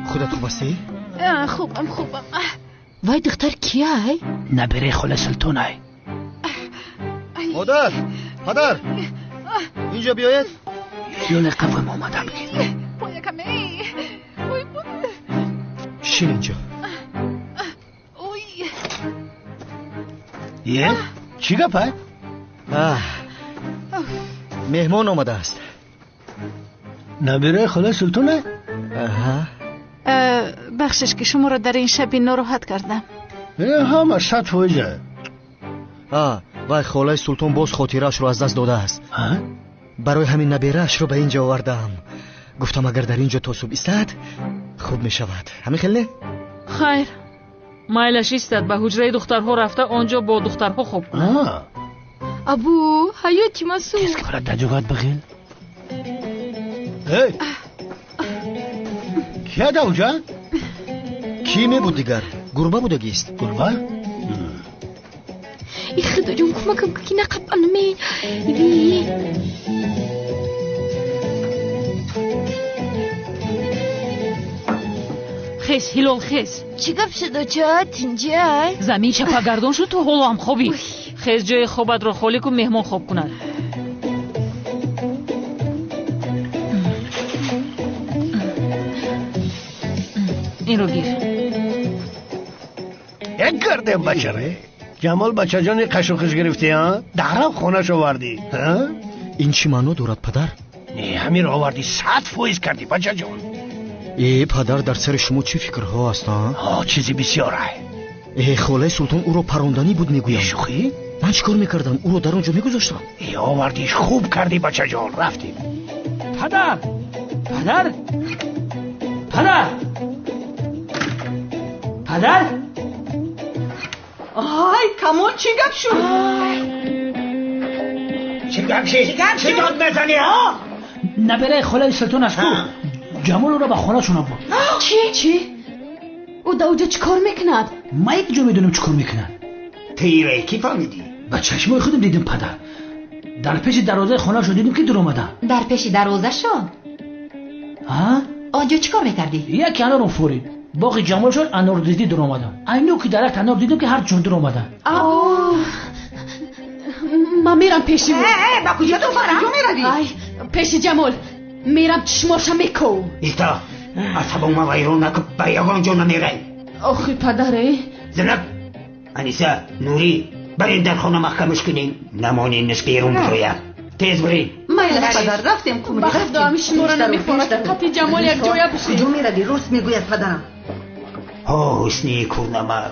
خودت خوب هستی؟ خوبم. وای دختر کیه ای؟ نبره خالای سلطان ای. مادر اینجا بیاید. یال قوام آمدم بگید. پویا کمی. شین اینجا. یه؟ چی گپه؟ مهمان آمده است. نبره خالای سلطانه؟ بخشش که شما را در این شب ناراحت کردم. همه صد فوجه. وای خالای سلطان باز خاطرش رو از دست داده است. برای همین نبیره‌اش رو به اینجا آوردم. گفتم اگر در اینجا تا صبح ایستد خوب می شود. همین خیلی؟ خیر مایلش ایستد به حجره دخترها رفته آنجا با دخترها خوب کنه. ابو حیاتی مسو کس که برد دجوگات بخیل. کیا دا اوجا؟ کی می بود دیگر؟ گربه بودگیست. گربه؟ ای خدا جون کمکم که نقب انمی خیز هیلال خیز چی گپ شد چات اینجا؟ زمین چپاگردان شد تو حالا هم خوبی خیز جای خوبت رو خالی کن مهمان خواب کند این رو گیر یک کردیم بچه جمال بچه جان یک قشوخش گرفتی ها؟ درم خونش آوردی ها؟ این چی معنی دارد پدر؟ نه همین رو آوردی 100% کردی بچه جان ای پدر در سر شما چی فکرها هستن؟ چیزی بسیاره ای خاله سلطان او رو پراندنی بود میگویم شوخی؟ من چیکار میکردم؟ او رو در اونجا میگذاشتم ای آوردیش خوب کردی بچه جان رفتیم پدر پدر پدر پدر آی کمال چی گپ شد؟ چی گپ شد؟ چی داد بزنی ها؟ نبره خاله سلطان است کو جمال رو به خانه شونم بود چی؟ او دا اونجا چیکار میکند؟ ما یک جا میدونم چیکار میکند تیره کی فهمیدی؟ با چشمای خودم دیدم پدر در پیش دروازه خانه شو دیدم که در اومدن در پیش دروازه شو؟ ها؟ آنجا چیکار میکردی؟ یک انار رو فورید باقی جمال شد انار دیدی در اومدن اینو که درخت انار دیدم که هر جون در اومدن من میرم پیشی بود با کجا تو فرنجا میروی؟ پیش جمال میرم چشماشم میکو ایستا اصابو ما ویرون نکو با یگان جا نمیره آخی پدره زنب انیسا نوری برین در خونه محکمش کنین نمانین نش بیرون بروید تیز برین مایلش پدر رفتیم کمری بخت دامی شما را نمیخورد قطعی جمال یک جایا بشید کجا میروی روست میگوید پدرم ها حسنی کورنمک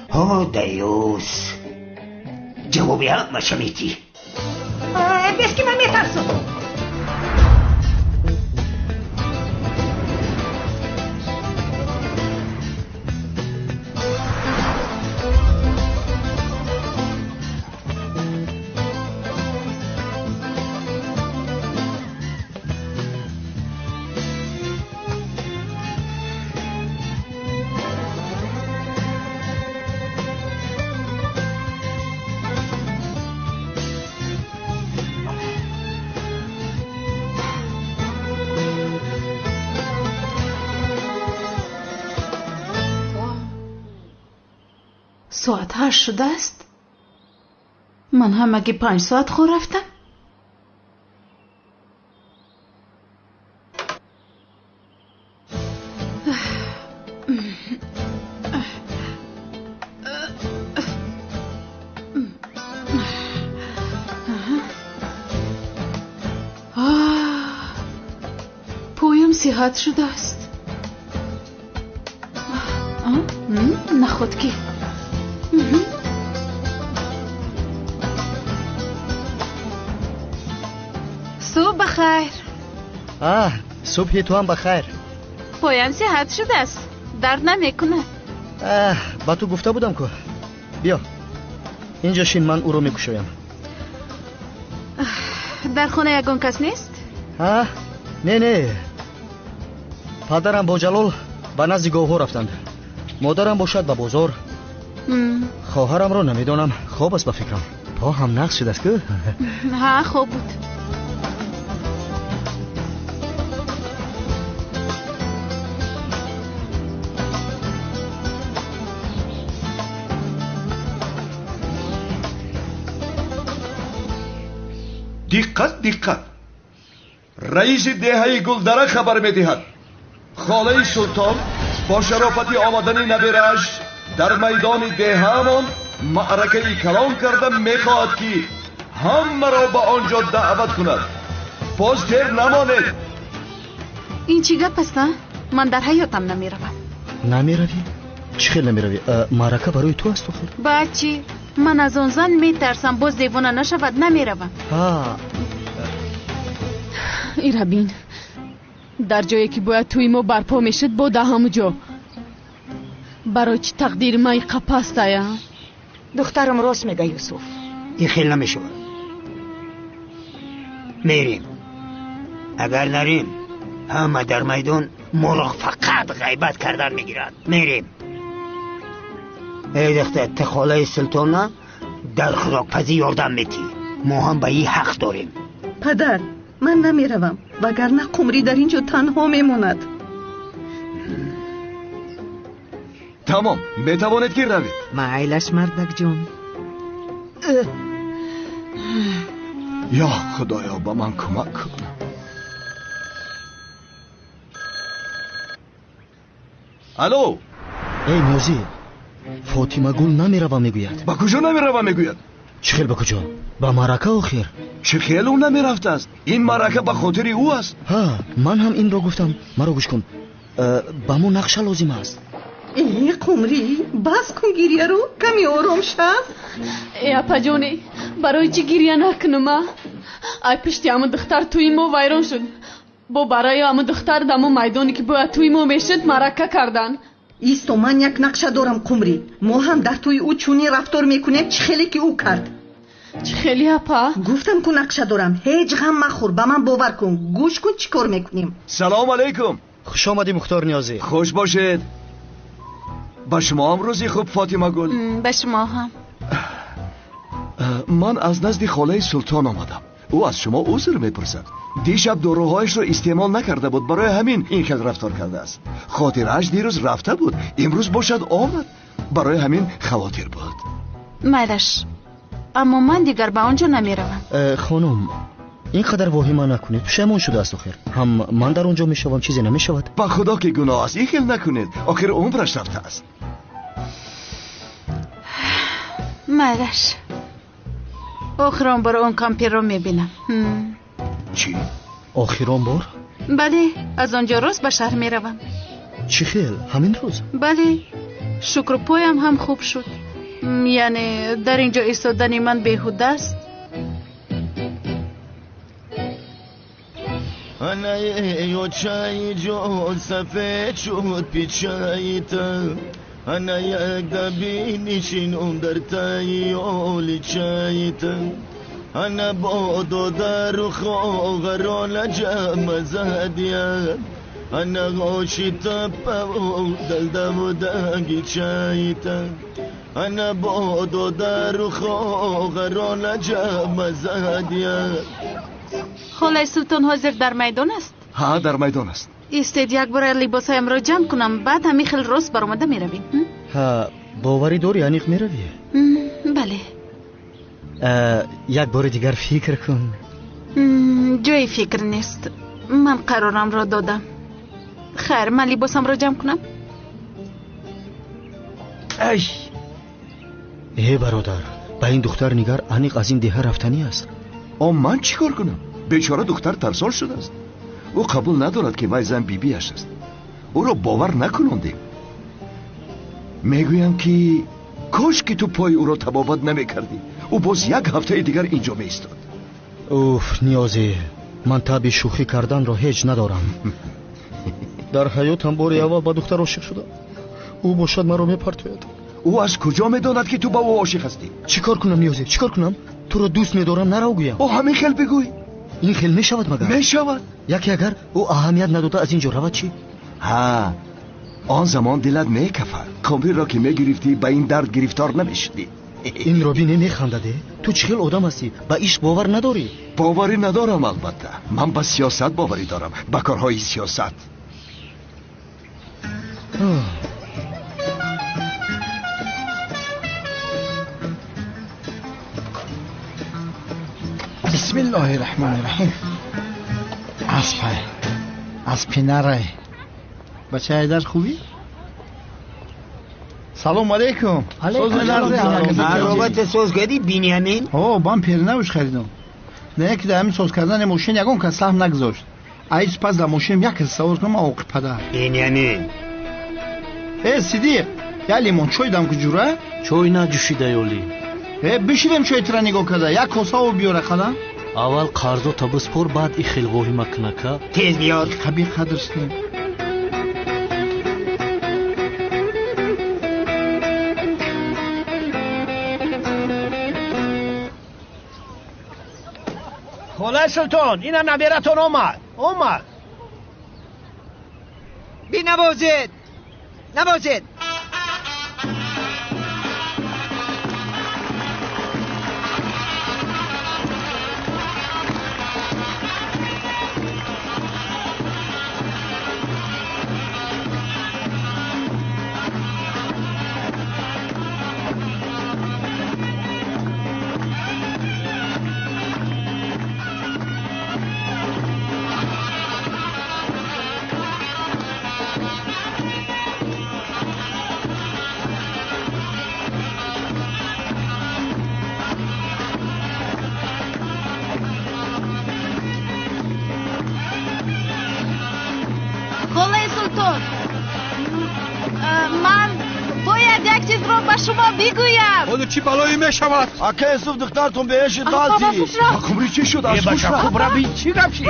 ها دیوس جوابی هم شمیتی بس که من میترسم ساعت 8 شده است من هم اگه 5 ساعت خور رفتم پویم صحت شده است نخود که صبح بخیر صبح تو هم بخیر پایم صحت شده است درد نمیکنه با تو گفته بودم که بیا اینجا شین من او رو میکشویم در خونه یگان کس نیست؟ نه پدرم با جلال به نزد گاوها رفتند مادرم باشد به بازار خواهرم رو نمیدونم خواب است به فکرم پا هم نقص شده است که ها خوب بود دقت رئیس دهه گلدره خبر میدهد خاله سلطان با شرافت آمدن نبیرش در میدان دههمان معرکه کلان کرده میخواهد که همه را به آنجا دعوت کند باز دیر نمانید این چی گپ است من در حیاتم نمیروم نمیروی؟ چی خیلی نمیروی؟ معرکه برای تو است خود؟ بچی من از اون زن میترسم باز دیوانه نشود نمیروم ایره بین در جایی که باید توی ما برپا میشد با همونجا برای چی تقدیر مای قپست یا؟ دخترم راست میگه یوسف این خیلی نمیشه میریم اگر نریم همه در میدان ما را فقط غیبت کردن میگیرد میریم ای دختر تخاله سلطانه در خوراکپزی یاردم میتی. ما هم به این حق داریم. پدر من نمیروم وگرنه قمری در اینجا تنها میموند. تمام میتوانید که روید. معیلش مردک جون. یا خدایا با من کمک کن. الو ای نیازی فاطمه گل نمیروم میگوید. با کجا نمیروم میگوید؟ چه خیل با کجا؟ با مرکه آخر. چه خیل اون نمیرفته است. این مرکه به خاطر او است. ها من هم این را گفتم. مرا گوش کن. با مو نقشه لازم است. ای قمری بس کن گریه رو کمی آرام شو. ای اپا جونی برای چی گریه نکنم؟ ای پشتی همون دختر توی ما ویران شد. با برای همون دختر دمو میدانی که با توی ما میشد مرکه کردن. ایستو من یک نقشه دارم قمری. ما هم در توی او چونی رفتار میکنه چه خیلی که او کرد. چه خیلی اپا؟ گفتم که نقشه دارم. هیچ غم مخور به من باور کن. گوش کن چی کار میکنیم. سلام علیکم. خوش آمدی مختار نیازی. خوش باشید. با شما هم روزی خوب فاطمه گل. به شما هم. من از نزد خاله سلطان آمدم. او از شما عذر میپرسد. دیشب داروهایش را استعمال نکرده بود، برای همین این خیل رفتار کرده است. خاطرش دیروز رفته بود، امروز باشد آمد، برای همین خواطر بود. میلش اما من دیگر به آنجا نمیروم. خانم اینقدر واهمه نکنید. پشیمان شده است آخر. هم من در اونجا میشوم چیزی نمیشود. با خدا که گناه است. این خیل نکنید، آخر عمرش رفته است. میلش آخران بار اون کامپیر رو میبینم. چی؟ آخران بار؟ بله از آنجا روز به شهر میروم. چی خیل؟ همین روز؟ بله شکر پایم هم خوب شد. یعنی در اینجا ایستادن من بیهوده است. انا چای جو سفید شد پیچایتا انا یک دبی نشینم در تایولی چایتا انا بودو در خوغرون جمع زدیان انا غوشی تپاو دل دمودنگی چایتا انا بودو در خوغرون جمع زدیان. خاله سلطان حاضر در میدان است؟ ها در میدان است. ایستید یک بار لباسایم را جمع کنم بعد همی خیل روز برآمده میرویم. ها باوری داری انیق میروی؟ بله. یک بار دیگر فکر کن. جای فکر نیست. من قرارم را دادم. خیر من لباسم را جمع کنم. ای برادر با این دختر نگر انیق از این ده رفتنی است. من چی کار کنم؟ بیچاره دختر ترسان شده است. او قبول ندارد که وای زن بیبیش است. او را باور نکنندیم. میگویم که کاش که تو پای او را تبابت نمیکردی. او باز یک هفته دیگر اینجا میستاد. اوف نیازی من تاب شوخی کردن را هیچ ندارم. در حیاتم بار اول با دختر عاشق شدم. او باشد مرا میپرتوید. او از کجا میداند که تو با او عاشق هستی؟ چیکار کنم نیازی؟ چیکار کنم؟ تو را دوست میدارم نرو گویم. او همین خیل بگوی. این خیل میشود مگر؟ میشود. یکی اگر او اهمیت نداده از اینجا رود چی؟ ها آن زمان دلت میکفد. قمری را که میگرفتی به این درد گرفتار نمیشدی. این را بینی میخندده. تو چه خیل آدم هستی؟ با ایش باور نداری؟ باوری ندارم البته. من به سیاست باوری دارم، به کارهای سیاست. بسم الله الرحمن الرحیم. از پینره بچه ایدر خوبی؟ سلام علیکم. رابط سازگری بینیامین؟ من پیرنوش خریدم. نه یکی در همین ساز کردن ماشین یکون که سهم نگذاشت. ایس پس در ماشین یک سوار کنم آقی پدر بینیامین. صدیق یا لیمون چای دم که جوره؟ چای نجوشیده یولی. بشیدم چای ترا نگاه کرده. یک کاسه و بیاره خدا. اول قرضو تا بسپر بعد ای خیل واهمه کنه که تیز بیاد. خبی قدرسنیم. خاله سلطان اینا نبیرتون اومد. بی نوازید. یک چیز رو به شما بگویم. حالا چی بلایی میشود؟ اکه یوسف دخترتون بهش غلطی. کمری چی شد؟ از خوش رفت. کبرا بین چی گفتی؟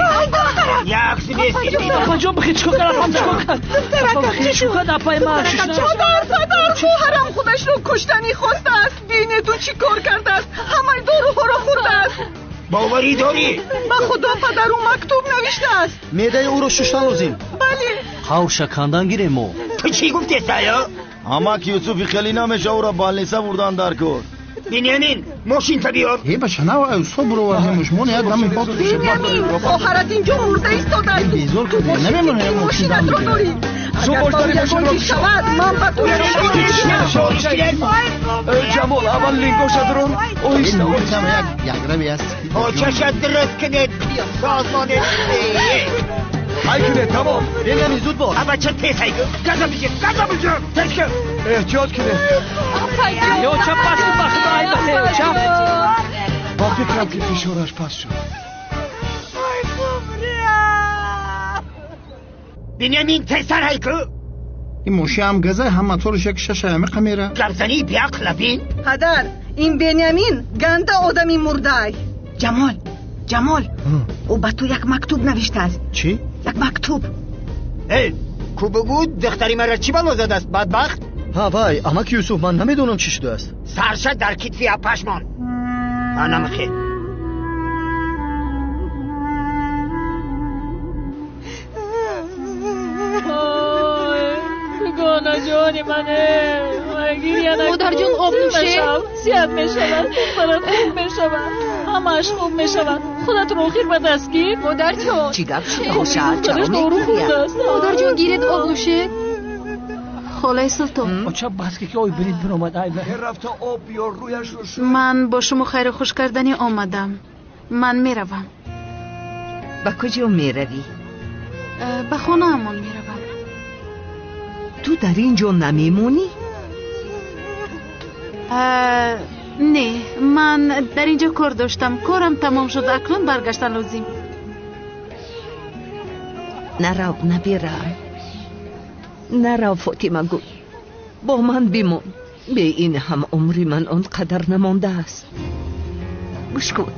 یک سیبیستی اپا جان بخیر چیکار کردم؟ چیکار کرد؟ اپا بخیر چیکار کرد؟ اپای من پدر خواهرم خودش رو کشتنی خواسته است. بین تو چی کار کرده است؟ همه داروها را خورده است. باوری داری؟ با خدا پدر او مکتوب نوشته است. معده او رو شستن لازم. بله. خاو شکندن گیریم ما. تو چی گفتی سایا؟ اما که یوسفی خیلی نمیشه او را بالنیسه بردن در کار. بنیامین ماشین تا بیار. ای بچه نه ایوسا برو ورزمش من یک دم با تو بنیامین خواهرت اینجا مرده ایستاده است. بیزور که نمیمونه ماشینت را داری. اگر با یگانچی شود من به تو جمال اول لینگوشت رو اویسته یک روی است چشت درست کنید سازمان های کنید تمام بنیامین زود باش. اما چه تیز هایی گذا بجا تیز کن احتیاط کنید یو چپ پس کن بخدا ای بله چپ با فکرم که فشارش پس شد. بنیامین تیزتر هایی که این موشی هم گزه همه طورش یک شش همه قمیره گرزنی بیاقل بین. پدر این بنیامین گنده آدمی مرده. جمال او به تو یک مکتوب نوشته است. چی؟ یک مکتوب. کو بگو دختری مرا چی بلا زده است بدبخت؟ ها وای اما که یوسف من نمیدونم چی شده است. سرشد در کتفی پشمان منم خیلی گانا جانی منه مادر جون آب نوشه سیاد میشود برات خوب میشود همش خوب میشود خودت رو خیر به دست گیر مادر جون چی گپ شده خوشحال چرا میگویم مادر جون گیرت آب نوشه خاله سلطان چه بس که اوی برید برآمد ای رفت آب بیار رویش رو شد. من با شما خیر خوش کردنی آمدم. من میروم. به کجا میروی؟ به خانه امان میروم. تو در اینجا نمیمونی؟ نه من در اینجا کار داشتم. کارم تمام شد اکنون برگشتن لازم. نرو نبیرم نرو فاطمه گل با من بمون. به این هم عمری من آنقدر نمانده است. گوش کن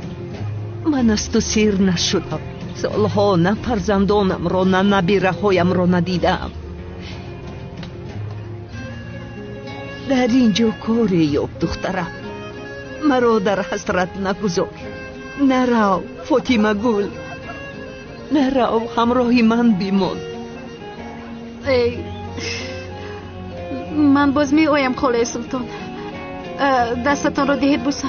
من از تو سیر نشدم. سالها نه فرزندانم را نه نبیره هایم را ندیدم. در اینجا کاری یاب دخترم. مرا در حسرت نگذار. نرو فاطمه گل نرو همراهی من بمون. من باز می آیم خاله سلطان. دستتان را دهید بوسم.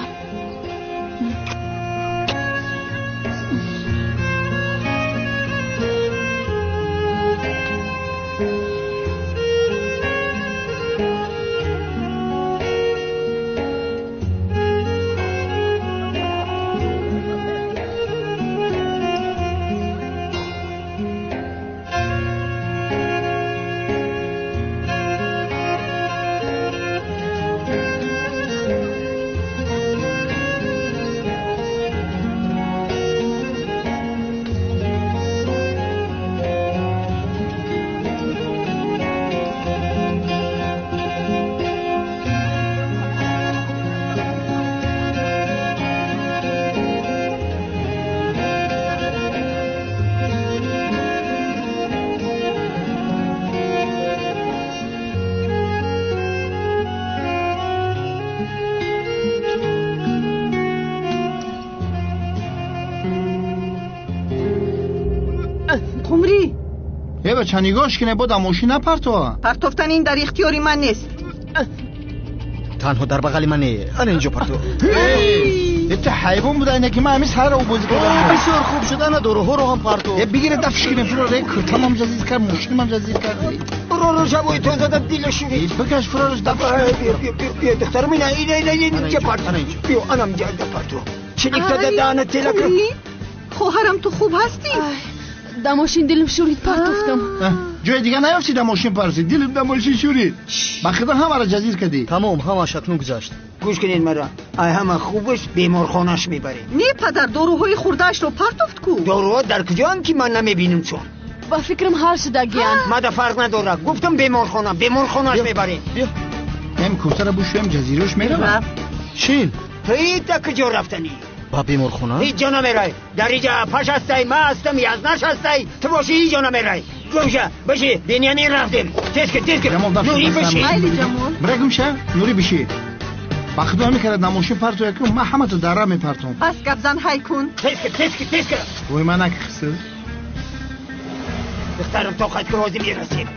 قمری یه بچه نگاش کنه با دموشی نپرتو. پرتفتن این در اختیاری من نیست. تنها در بغل منه. انا اینجا پرتو. انت حیوان بوده اینه که من همیشه هر رو بازی کنم. بسیار خوب شده نه دوره ها رو هم پرتو. بگیره دفش کنه فراره تمام جزیز کرد مشکل من جزیز کردی. برو جوی تو زدم دیلش شدی. بکش فرارش دفش بیا دختر من اینجا پرتو. بیا انم جا پرتو. چی دکتر دانه تلک. خواهرم تو خوب هستی؟ دماشین دلم شورید پرتفتم. جای دیگه نیافتی دماشین پرسید دلم دماشین شورید. بخدا همه را جزیر کردی. تمام همه شکنون گذاشت. گوش کنین مرا ای همه خوبش بیمارخانه‌اش میبریم. نه پدر داروهای خورده‌اش رو پرتفت کو. داروها در کجا هم که من نمیبینم چون. با فکرم حال شده گیان. ما فرق نداره. گفتم بیمارخانه‌اش میبریم. ام کوتر بوشم جزیرهش میرم چین توی تا کجا رفتنی با بیمارخونه هیچ جا نمیرای در اینجا پاش هستی ما هستم یزنش هستی تو باشی هیچ جا نمیرای گمشه باشی بینیانی رفتیم تسک نوری بشی برای نوری بشی با خدا میکرد نموشی پرتو یکم ما همه تو دره میپرتون پس گبزن های کن تسک وی من اک خسته دخترم طاقت که روزی میرسیم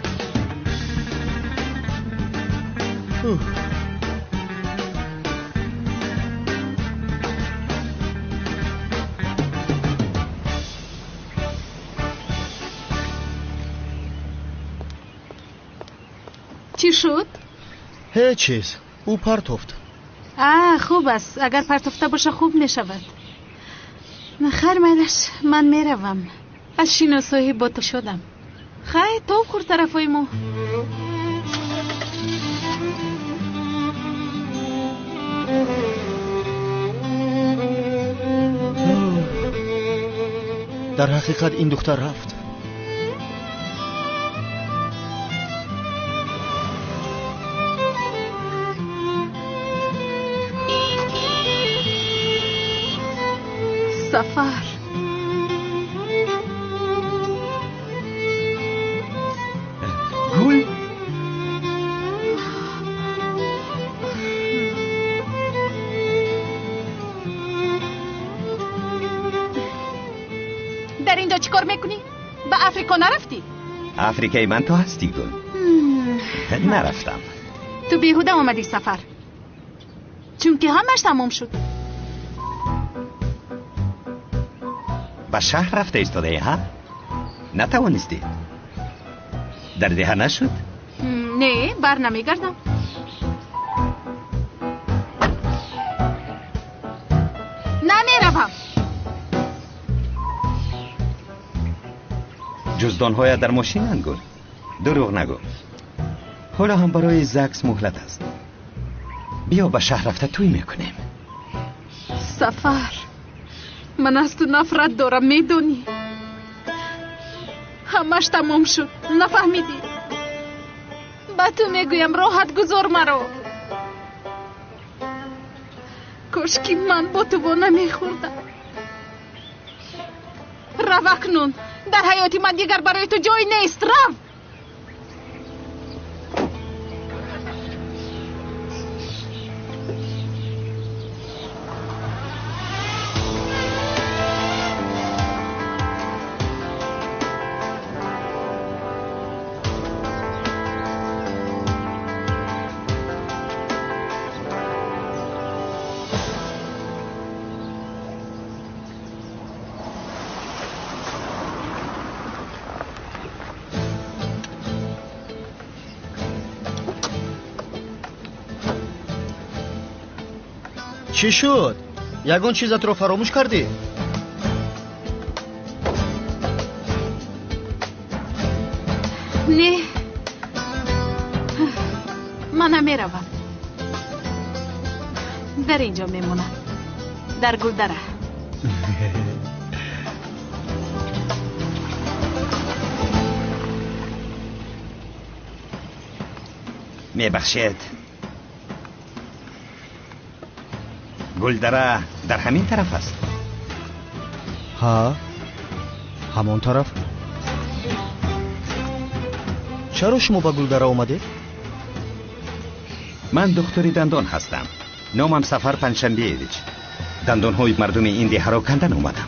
چی شد؟ هیچ چیز او پرتفت خوب است اگر پرتفته باشه خوب می شود خیر میلش من می روم از شناسایی با تو شدم خیر تو خور طرفای ما در حقیقت این دختر رفت سفر گل در اینجا چیکار میکنی؟ به افریقا نرفتی؟ افریقای من تو هستی گل نرفتم تو بیهوده آمدی سفر چون که همش تمام شد به شهر رفته ایستاده ها؟ نتوانستی؟ در ده نشد؟ نه بر نمیگردم نمیروم جزدانهای در ماشین گل دروغ نگو حالا هم برای زکس مهلت است بیا به شهر رفته توی میکنیم سفر من از تو نفرت دارم میدونی همش تمام شد نفهمیدی با تو میگویم راحت گذار مرا کاش که من با تو با نمیخوردم رو اکنون در حیاتی من دیگر برای تو جای نیست رو چی شد؟ یگان چیزت رو فراموش کردی؟ نه من میروم در اینجا میمونم در گلدره میبخشید گلدره در همین طرف است ها همون طرف چرا شما با گلدره اومده؟ من دکتری دندان هستم نامم سفر پنجشنبه ایدیچ دندان های مردم این دیه را کندن اومدم